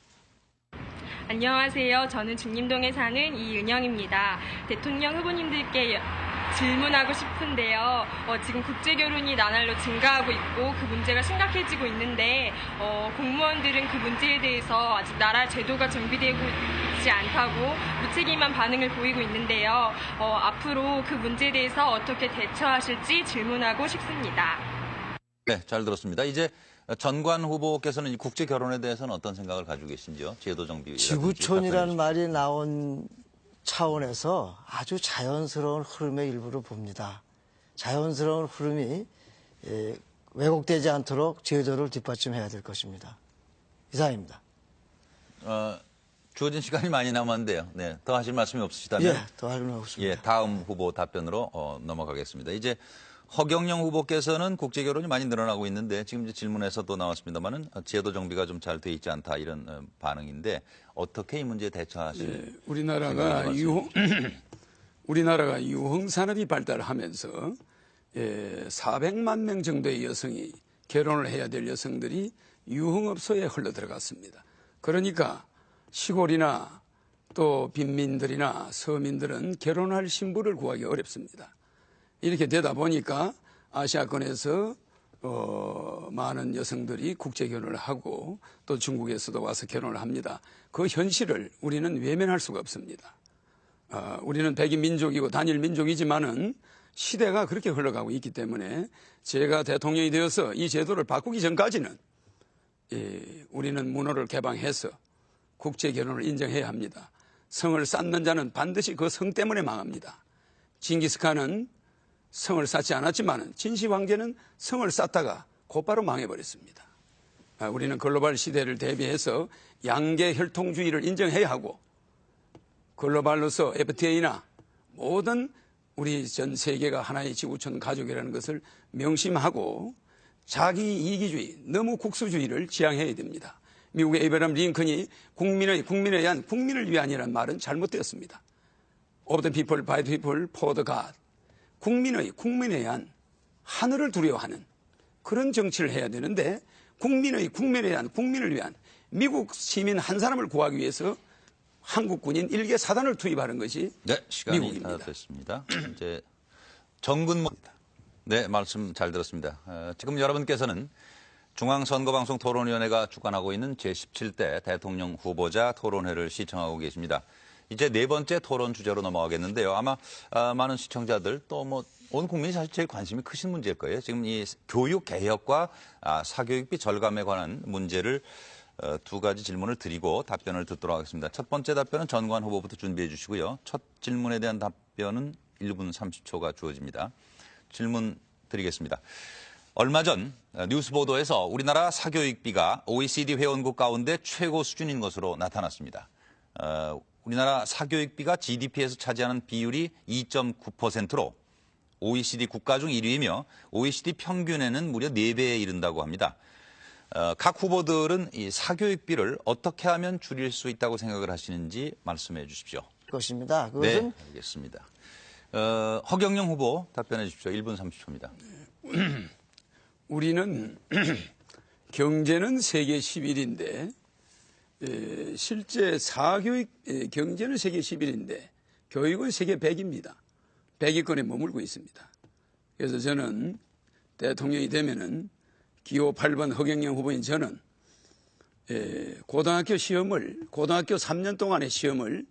안녕하세요. 저는 중림동에 사는 이은영입니다. 대통령 후보님들께 질문하고 싶은데요. 지금 국제결혼이 나날로 증가하고 있고 그 문제가 심각해지고 있는데 공무원들은 그 문제에 대해서 아직 나라 제도가 정비되고 있지 않다고 무책임한 반응을 보이고 있는데요. 앞으로 그 문제에 대해서 어떻게 대처하실지 질문하고 싶습니다. 네, 잘 들었습니다. 이제 전관 후보께서는 이 국제 결혼에 대해서는 어떤 생각을 가지고 계신지요? 제도 정비. 지구촌이라는 말이 나온 차원에서 아주 자연스러운 흐름의 일부를 봅니다. 자연스러운 흐름이 왜곡되지 않도록 제도를 뒷받침해야 될 것입니다. 이상입니다. 주어진 시간이 많이 남았는데요. 네, 더 하실 말씀이 없으시다면 예, 더 하려고 싶습니다. 예, 다음 후보 답변으로 넘어가겠습니다. 이제 허경영 후보께서는 국제결혼이 많이 늘어나고 있는데 지금 이제 질문에서도 나왔습니다만은 제도 정비가 좀 잘 돼 있지 않다 이런 반응인데 어떻게 이 문제에 대처하실? 우리나라가 유흥 산업이 발달하면서 400만 명 정도의 여성이 결혼을 해야 될 여성들이 유흥업소에 흘러 들어갔습니다. 그러니까 시골이나 또 빈민들이나 서민들은 결혼할 신부를 구하기 어렵습니다. 이렇게 되다 보니까 아시아권에서 많은 여성들이 국제 결혼을 하고 또 중국에서도 와서 결혼을 합니다. 그 현실을 우리는 외면할 수가 없습니다. 우리는 백인 민족이고 단일 민족이지만은 시대가 그렇게 흘러가고 있기 때문에 제가 대통령이 되어서 이 제도를 바꾸기 전까지는 우리는 문호를 개방해서 국제 결혼을 인정해야 합니다. 성을 쌓는 자는 반드시 그 성 때문에 망합니다. 징기스칸은 성을 쌓지 않았지만 진시 황제는 성을 쌓다가 곧바로 망해버렸습니다. 우리는 글로벌 시대를 대비해서 양계 혈통주의를 인정해야 하고 글로벌로서 FTA나 모든 우리 전 세계가 하나의 지구촌 가족이라는 것을 명심하고 자기 이기주의, 너무 국수주의를 지향해야 됩니다. 미국의 에이브러함 링컨이 국민에 의한 국민을 위한이라는 말은 잘못되었습니다. Of the people, by the people, for the God. 국민에 의한 하늘을 두려워하는 그런 정치를 해야 되는데 국민에 의한 국민을 위한 미국 시민 한 사람을 구하기 위해서 한국 군인 1개 사단을 투입하는 것이 네, 시간이 미국입니다. 다 됐습니다. 이제 정근모입니다. 네, 말씀 잘 들었습니다. 지금 여러분께서는 중앙선거방송 토론위원회가 주관하고 있는 제17대 대통령 후보자 토론회를 시청하고 계십니다. 이제 네 번째 토론 주제로 넘어가겠는데요. 아마 많은 시청자들 또 온 국민이 사실 제일 관심이 크신 문제일 거예요. 지금 이 교육 개혁과 사교육비 절감에 관한 문제를 두 가지 질문을 드리고 답변을 듣도록 하겠습니다. 첫 번째 답변은 전관 후보부터 준비해 주시고요. 첫 질문에 대한 답변은 1분 30초가 주어집니다. 질문 드리겠습니다. 얼마 전 뉴스 보도에서 우리나라 사교육비가 OECD 회원국 가운데 최고 수준인 것으로 나타났습니다. 우리나라 사교육비가 GDP에서 차지하는 비율이 2.9%로 OECD 국가 중 1위이며 OECD 평균에는 무려 4배에 이른다고 합니다. 각 후보들은 이 사교육비를 어떻게 하면 줄일 수 있다고 생각을 하시는지 말씀해 주십시오. 것입니다. 그것은 네, 알겠습니다. 허경영 후보 답변해 주십시오. 1분 30초입니다. 우리는 경제는 세계 11인데 실제 사교육 경제는 세계 11인데 교육은 세계 100입니다. 100위권에 머물고 있습니다. 그래서 저는 대통령이 되면은 기호 8번 허경영 후보인 저는 고등학교 3년 동안의 시험을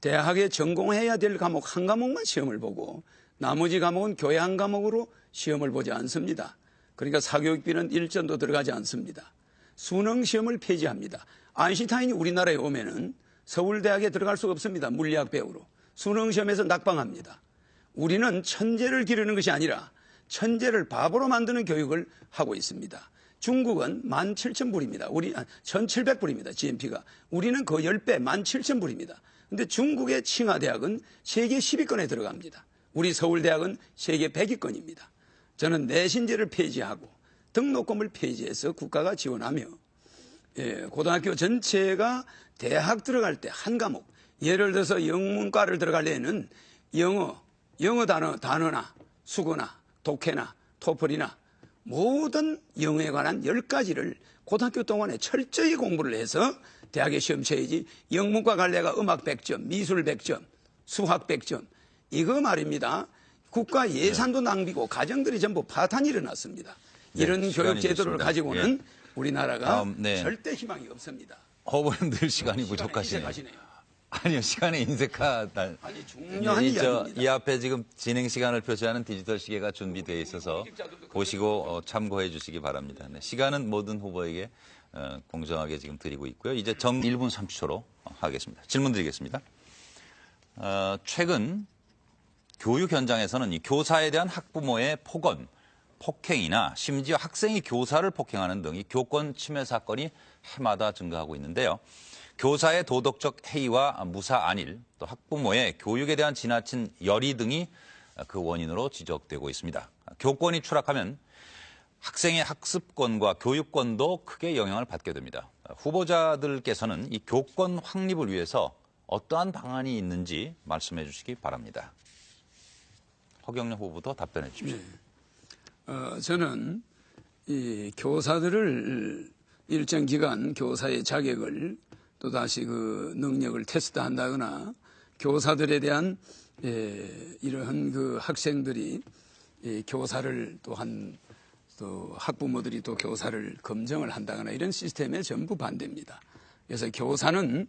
대학에 전공해야 될 과목 한 과목만 시험을 보고 나머지 과목은 교양 한 과목으로 시험을 보지 않습니다. 그러니까 사교육비는 1전도 들어가지 않습니다. 수능 시험을 폐지합니다. 아인슈타인이 우리나라에 오면은 서울대학에 들어갈 수 없습니다. 물리학 배우로. 수능시험에서 낙방합니다. 우리는 천재를 기르는 것이 아니라 천재를 바보로 만드는 교육을 하고 있습니다. 중국은 17,000불입니다. 1,700불입니다. GNP가. 우리는 그 10배 17,000불입니다. 근데 중국의 칭화대학은 세계 10위권에 들어갑니다. 우리 서울대학은 세계 100위권입니다. 저는 내신제를 폐지하고 등록금을 폐지해서 국가가 지원하며 고등학교 전체가 대학 들어갈 때 한 과목, 예를 들어서 영문과를 들어가려면 영어 단어나 수거나 독해나 토플이나 모든 영어에 관한 10가지를 고등학교 동안에 철저히 공부를 해서 대학에 시험 쳐야지. 영문과 갈래가 음악 100점, 미술 100점, 수학 100점. 이거 말입니다. 국가 예산도 낭비고 가정들이 전부 파탄이 일어났습니다. 이런 교육 제도를 됐습니다. 가지고는 우리나라가 네. 절대 희망이 없습니다. 후보님 늘 시간이 부족하시네요. 아니요, 시간의 인색화. 아니, 중요한 이야기입니다. 이 앞에 지금 진행 시간을 표시하는 디지털 시계가 준비되어 있어서 보시고 참고해 주시기 바랍니다. 네, 시간은 모든 후보에게 공정하게 지금 드리고 있고요. 이제 1분 30초로 하겠습니다. 질문 드리겠습니다. 최근 교육 현장에서는 이 교사에 대한 학부모의 폭언, 폭행이나 심지어 학생이 교사를 폭행하는 등 이 교권 침해 사건이 해마다 증가하고 있는데요. 교사의 도덕적 해이와 무사 안일, 또 학부모의 교육에 대한 지나친 열의 등이 그 원인으로 지적되고 있습니다. 교권이 추락하면 학생의 학습권과 교육권도 크게 영향을 받게 됩니다. 후보자들께서는 이 교권 확립을 위해서 어떠한 방안이 있는지 말씀해 주시기 바랍니다. 허경영 후보부터 답변해 주십시오. 저는 이 교사들을 일정 기간 교사의 자격을 또다시 그 능력을 테스트한다거나 교사들에 대한 이러한 그 학생들이 교사를 또한 또 학부모들이 또 교사를 검증을 한다거나 이런 시스템에 전부 반대입니다. 그래서 교사는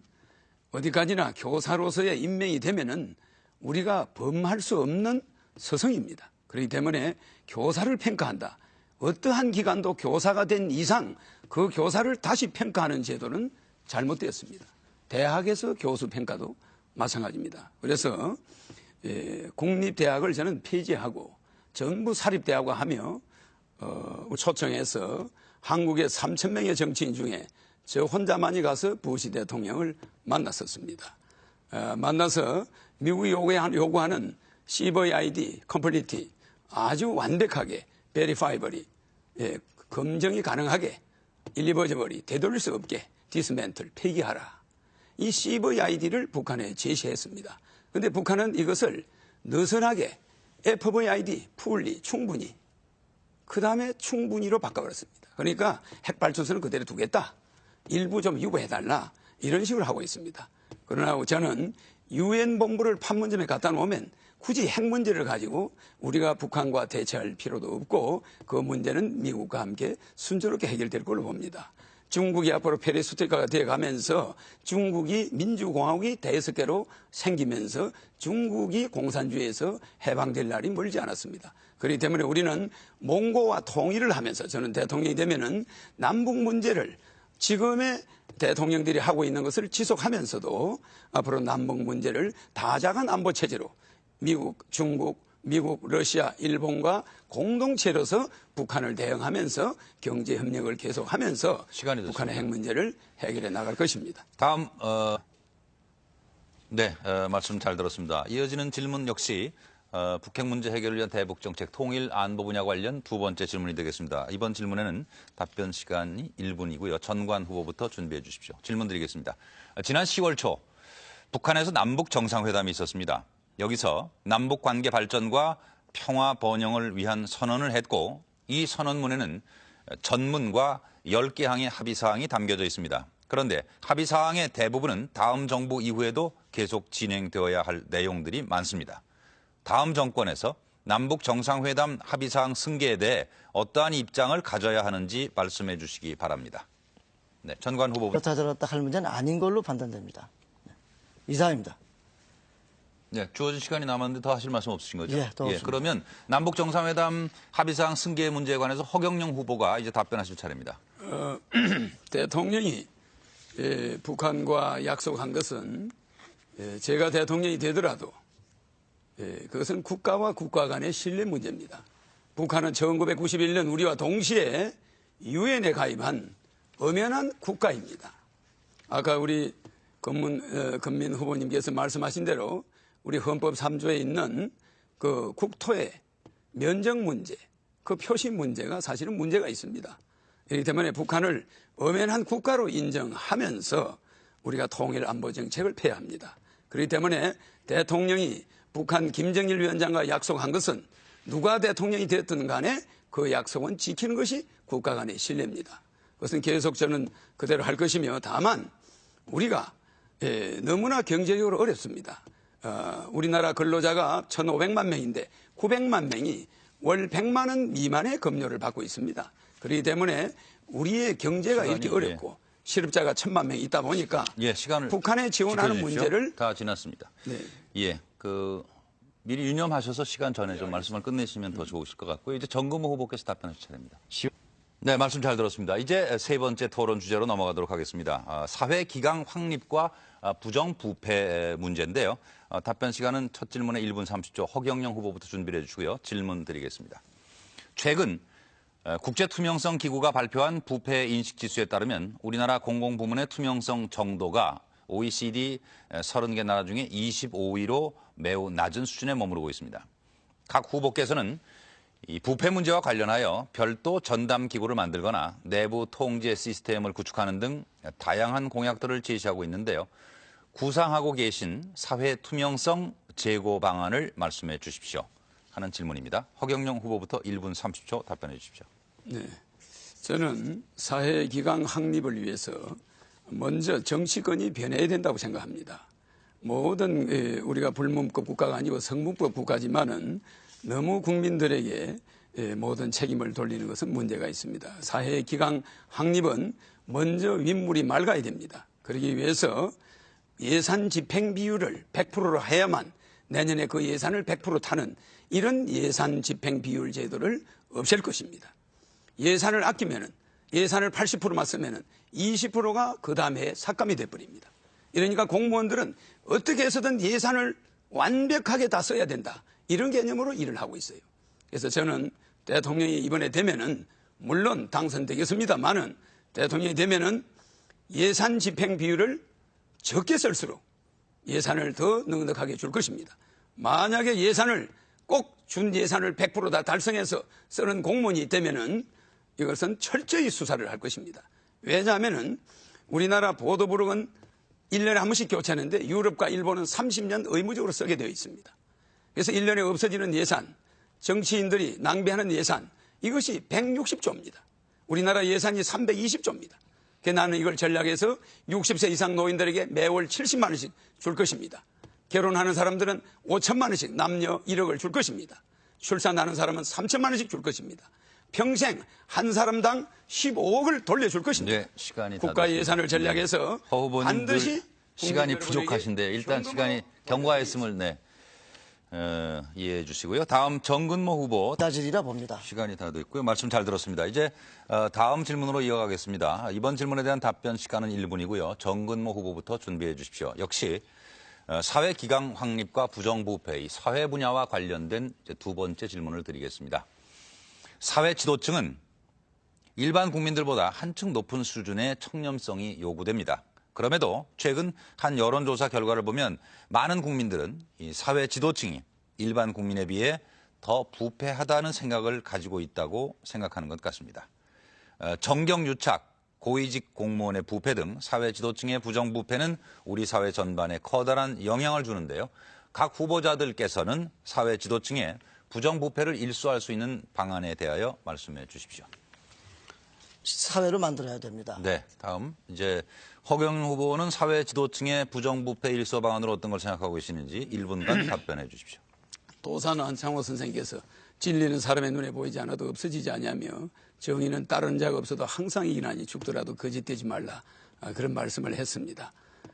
어디까지나 교사로서의 임명이 되면은 우리가 범할 수 없는 서성입니다. 그렇기 때문에 교사를 평가한다. 어떠한 기관도 교사가 된 이상 그 교사를 다시 평가하는 제도는 잘못되었습니다. 대학에서 교수 평가도 마찬가지입니다. 그래서 국립대학을 저는 폐지하고 전부 사립대학화 하며 초청해서 한국의 3,000명의 정치인 중에 저 혼자만이 가서 부시 대통령을 만났었습니다. 만나서 미국이 요구하는 CVID, 컴플리티 아주 완벽하게 베리파이버리 검증이 가능하게 일리버저버리 되돌릴 수 없게 디스멘틀 폐기하라. 이 CVID를 북한에 제시했습니다. 그런데 북한은 이것을 느슨하게 FVID, 풀리, 충분히 그 다음에 충분히로 바꿔버렸습니다. 그러니까 핵발전소는 그대로 두겠다. 일부 좀 유보해달라. 이런 식으로 하고 있습니다. 그러나 저는 UN 본부를 판문점에 갖다 놓으면 굳이 핵 문제를 가지고 우리가 북한과 대처할 필요도 없고 그 문제는 미국과 함께 순조롭게 해결될 걸로 봅니다. 중국이 앞으로 페리스토리카가 되어가면서 중국이 민주공화국이 5개로 생기면서 중국이 공산주의에서 해방될 날이 멀지 않았습니다. 그렇기 때문에 우리는 몽고와 통일을 하면서 저는 대통령이 되면은 남북 문제를 지금의 대통령들이 하고 있는 것을 지속하면서도 앞으로 남북 문제를 다자간 안보 체제로 미국, 중국, 미국, 러시아, 일본과 공동체로서 북한을 대응하면서 경제 협력을 계속하면서 북한의 핵 문제를 해결해 나갈 것입니다. 다음 말씀 잘 들었습니다. 이어지는 질문 역시 북핵 문제 해결을 위한 대북 정책 통일 안보 분야 관련 두 번째 질문이 되겠습니다. 이번 질문에는 답변 시간이 1분이고요. 전관 후보부터 준비해 주십시오. 질문 드리겠습니다. 지난 10월 초 북한에서 남북 정상회담이 있었습니다. 여기서 남북 관계 발전과 평화 번영을 위한 선언을 했고 이 선언문에는 전문과 10개 항의 합의사항이 담겨져 있습니다. 그런데 합의사항의 대부분은 다음 정부 이후에도 계속 진행되어야 할 내용들이 많습니다. 다음 정권에서 남북 정상회담 합의사항 승계에 대해 어떠한 입장을 가져야 하는지 말씀해 주시기 바랍니다. 네, 전관 후보부터. 그렇다 저렇다 할 문제는 아닌 걸로 판단됩니다. 이상입니다. 네, 주어진 시간이 남았는데 더 하실 말씀 없으신 거죠? 더 없습니다. 그러면 남북 정상회담 합의사항 승계 문제에 관해서 허경영 후보가 이제 답변하실 차례입니다. 대통령이 북한과 약속한 것은 제가 대통령이 되더라도 그것은 국가와 국가 간의 신뢰 문제입니다. 북한은 1991년 우리와 동시에 유엔에 가입한 엄연한 국가입니다. 아까 우리 건민 후보님께서 말씀하신 대로 우리 헌법 3조에 있는 그 국토의 면적 문제, 그 표시 문제가 사실은 문제가 있습니다. 그렇기 때문에 북한을 엄연한 국가로 인정하면서 우리가 통일 안보 정책을 펴야 합니다. 그렇기 때문에 대통령이 북한 김정일 위원장과 약속한 것은 누가 대통령이 됐든 간에 그 약속은 지키는 것이 국가 간의 신뢰입니다. 그것은 계속 저는 그대로 할 것이며 다만 우리가 너무나 경제적으로 어렵습니다. 우리나라 근로자가 1,500만 명인데 900만 명이 월 100만 원 미만의 급료를 받고 있습니다. 그렇기 때문에 우리의 경제가 이렇게 어렵고 실업자가 1,000만 명이 있다 보니까 시간을 북한에 지원하는 지켜주십시오. 문제를 다 지났습니다. 네. 미리 유념하셔서 시간 전에 좀 말씀을 끝내시면 더 좋으실 것 같고요. 이제 정금호 후보께서 답변하실 차례입니다. 네, 말씀 잘 들었습니다. 이제 세 번째 토론 주제로 넘어가도록 하겠습니다. 사회 기강 확립과 부정부패 문제인데요. 답변 시간은 첫 질문에 1분 30초 허경영 후보부터 준비를 해주시고요. 질문 드리겠습니다. 최근 국제투명성 기구가 발표한 부패 인식지수에 따르면 우리나라 공공부문의 투명성 정도가 OECD 30개 나라 중에 25위로 매우 낮은 수준에 머무르고 있습니다. 각 후보께서는 이 부패 문제와 관련하여 별도 전담 기구를 만들거나 내부 통제 시스템을 구축하는 등 다양한 공약들을 제시하고 있는데요. 구상하고 계신 사회 투명성 제고 방안을 말씀해 주십시오. 하는 질문입니다. 허경영 후보부터 1분 30초 답변해 주십시오. 네, 저는 사회 기강 확립을 위해서 먼저 정치권이 변해야 된다고 생각합니다. 모든 우리가 불문법 국가가 아니고 성문법 국가지만은 너무 국민들에게 모든 책임을 돌리는 것은 문제가 있습니다. 사회 기강 확립은 먼저 윗물이 맑아야 됩니다. 그러기 위해서 예산 집행 비율을 100%로 해야만 내년에 그 예산을 100% 타는 이런 예산 집행 비율 제도를 없앨 것입니다. 예산을 아끼면은 예산을 80%만 쓰면은 20%가 그 다음에 삭감이 돼버립니다. 이러니까 공무원들은 어떻게 해서든 예산을 완벽하게 다 써야 된다. 이런 개념으로 일을 하고 있어요. 그래서 저는 대통령이 이번에 되면은 물론 당선되겠습니다만은 대통령이 되면은 예산 집행 비율을 적게 쓸수록 예산을 더 넉넉하게 줄 것입니다. 만약에 예산을 꼭 준 예산을 100% 다 달성해서 쓰는 공무원이 있다면은 이것은 철저히 수사를 할 것입니다. 왜냐하면은 우리나라 보도부록은 1년에 한 번씩 교체하는데 유럽과 일본은 30년 의무적으로 쓰게 되어 있습니다. 그래서 1년에 없어지는 예산, 정치인들이 낭비하는 예산, 이것이 160조입니다. 우리나라 예산이 320조입니다. 그래서 나는 이걸 전략해서 60세 이상 노인들에게 매월 70만 원씩 줄 것입니다. 결혼하는 사람들은 5천만 원씩 남녀 1억을 줄 것입니다. 출산하는 사람은 3천만 원씩 줄 것입니다. 평생 한 사람당 15억을 돌려줄 것입니다. 네, 시간이 국가 예산을 전략해서 허 후보님들 반드시 시간이 부족하신데 일단 시간이 경과했음을 이해해 주시고요. 다음 정근모 후보 따지리라 봅니다. 시간이 다 됐고요. 말씀 잘 들었습니다. 이제 다음 질문으로 이어가겠습니다. 이번 질문에 대한 답변 시간은 1분이고요. 정근모 후보부터 준비해 주십시오. 역시 사회 기강 확립과 부정부패, 사회 분야와 관련된 두 번째 질문을 드리겠습니다. 사회 지도층은 일반 국민들보다 한층 높은 수준의 청렴성이 요구됩니다. 그럼에도 최근 한 여론조사 결과를 보면 많은 국민들은 이 사회 지도층이 일반 국민에 비해 더 부패하다는 생각을 가지고 있다고 생각하는 것 같습니다. 정경유착, 고위직 공무원의 부패 등 사회 지도층의 부정부패는 우리 사회 전반에 커다란 영향을 주는데요. 각 후보자들께서는 사회 지도층의 부정부패를 일소할 수 있는 방안에 대하여 말씀해 주십시오. 사회를 만들어야 됩니다. 네, 다음 이제 허경영 후보는 사회 지도층의 부정부패 일소 방안으로 어떤 걸 생각하고 계시는지 1분간 답변해 주십시오. 도산 안창호 선생께서 진리는 사람의 눈에 보이지 않아도 없어지지 않냐며 정의는 따르는 자가 없어도 항상 이기나니 죽더라도 거짓되지 말라 그런 말씀을 했습니다.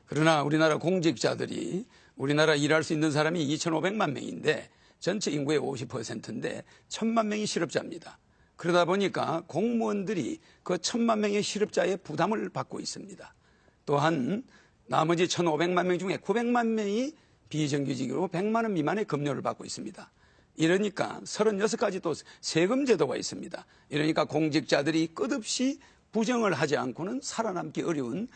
그러나 우리나라 공직자들이 우리나라 일할 수 있는 사람이 2,500만 명인데 전체 인구의 50%인데 1,000만 명이 실업자입니다. 그러다 보니까 공무원들이 그 1,000만 명의 실업자의 부담을 받고 있습니다. 또한 나머지 1,500만 명 중에 900만 명이 비정규직으로 100만 원 미만의 급료를 받고 있습니다. 이러니까 36가지 또 세금 제도가 있습니다. 이러니까 공직자들이 끝없이 부정을 하지 않고는 살아남기 어려운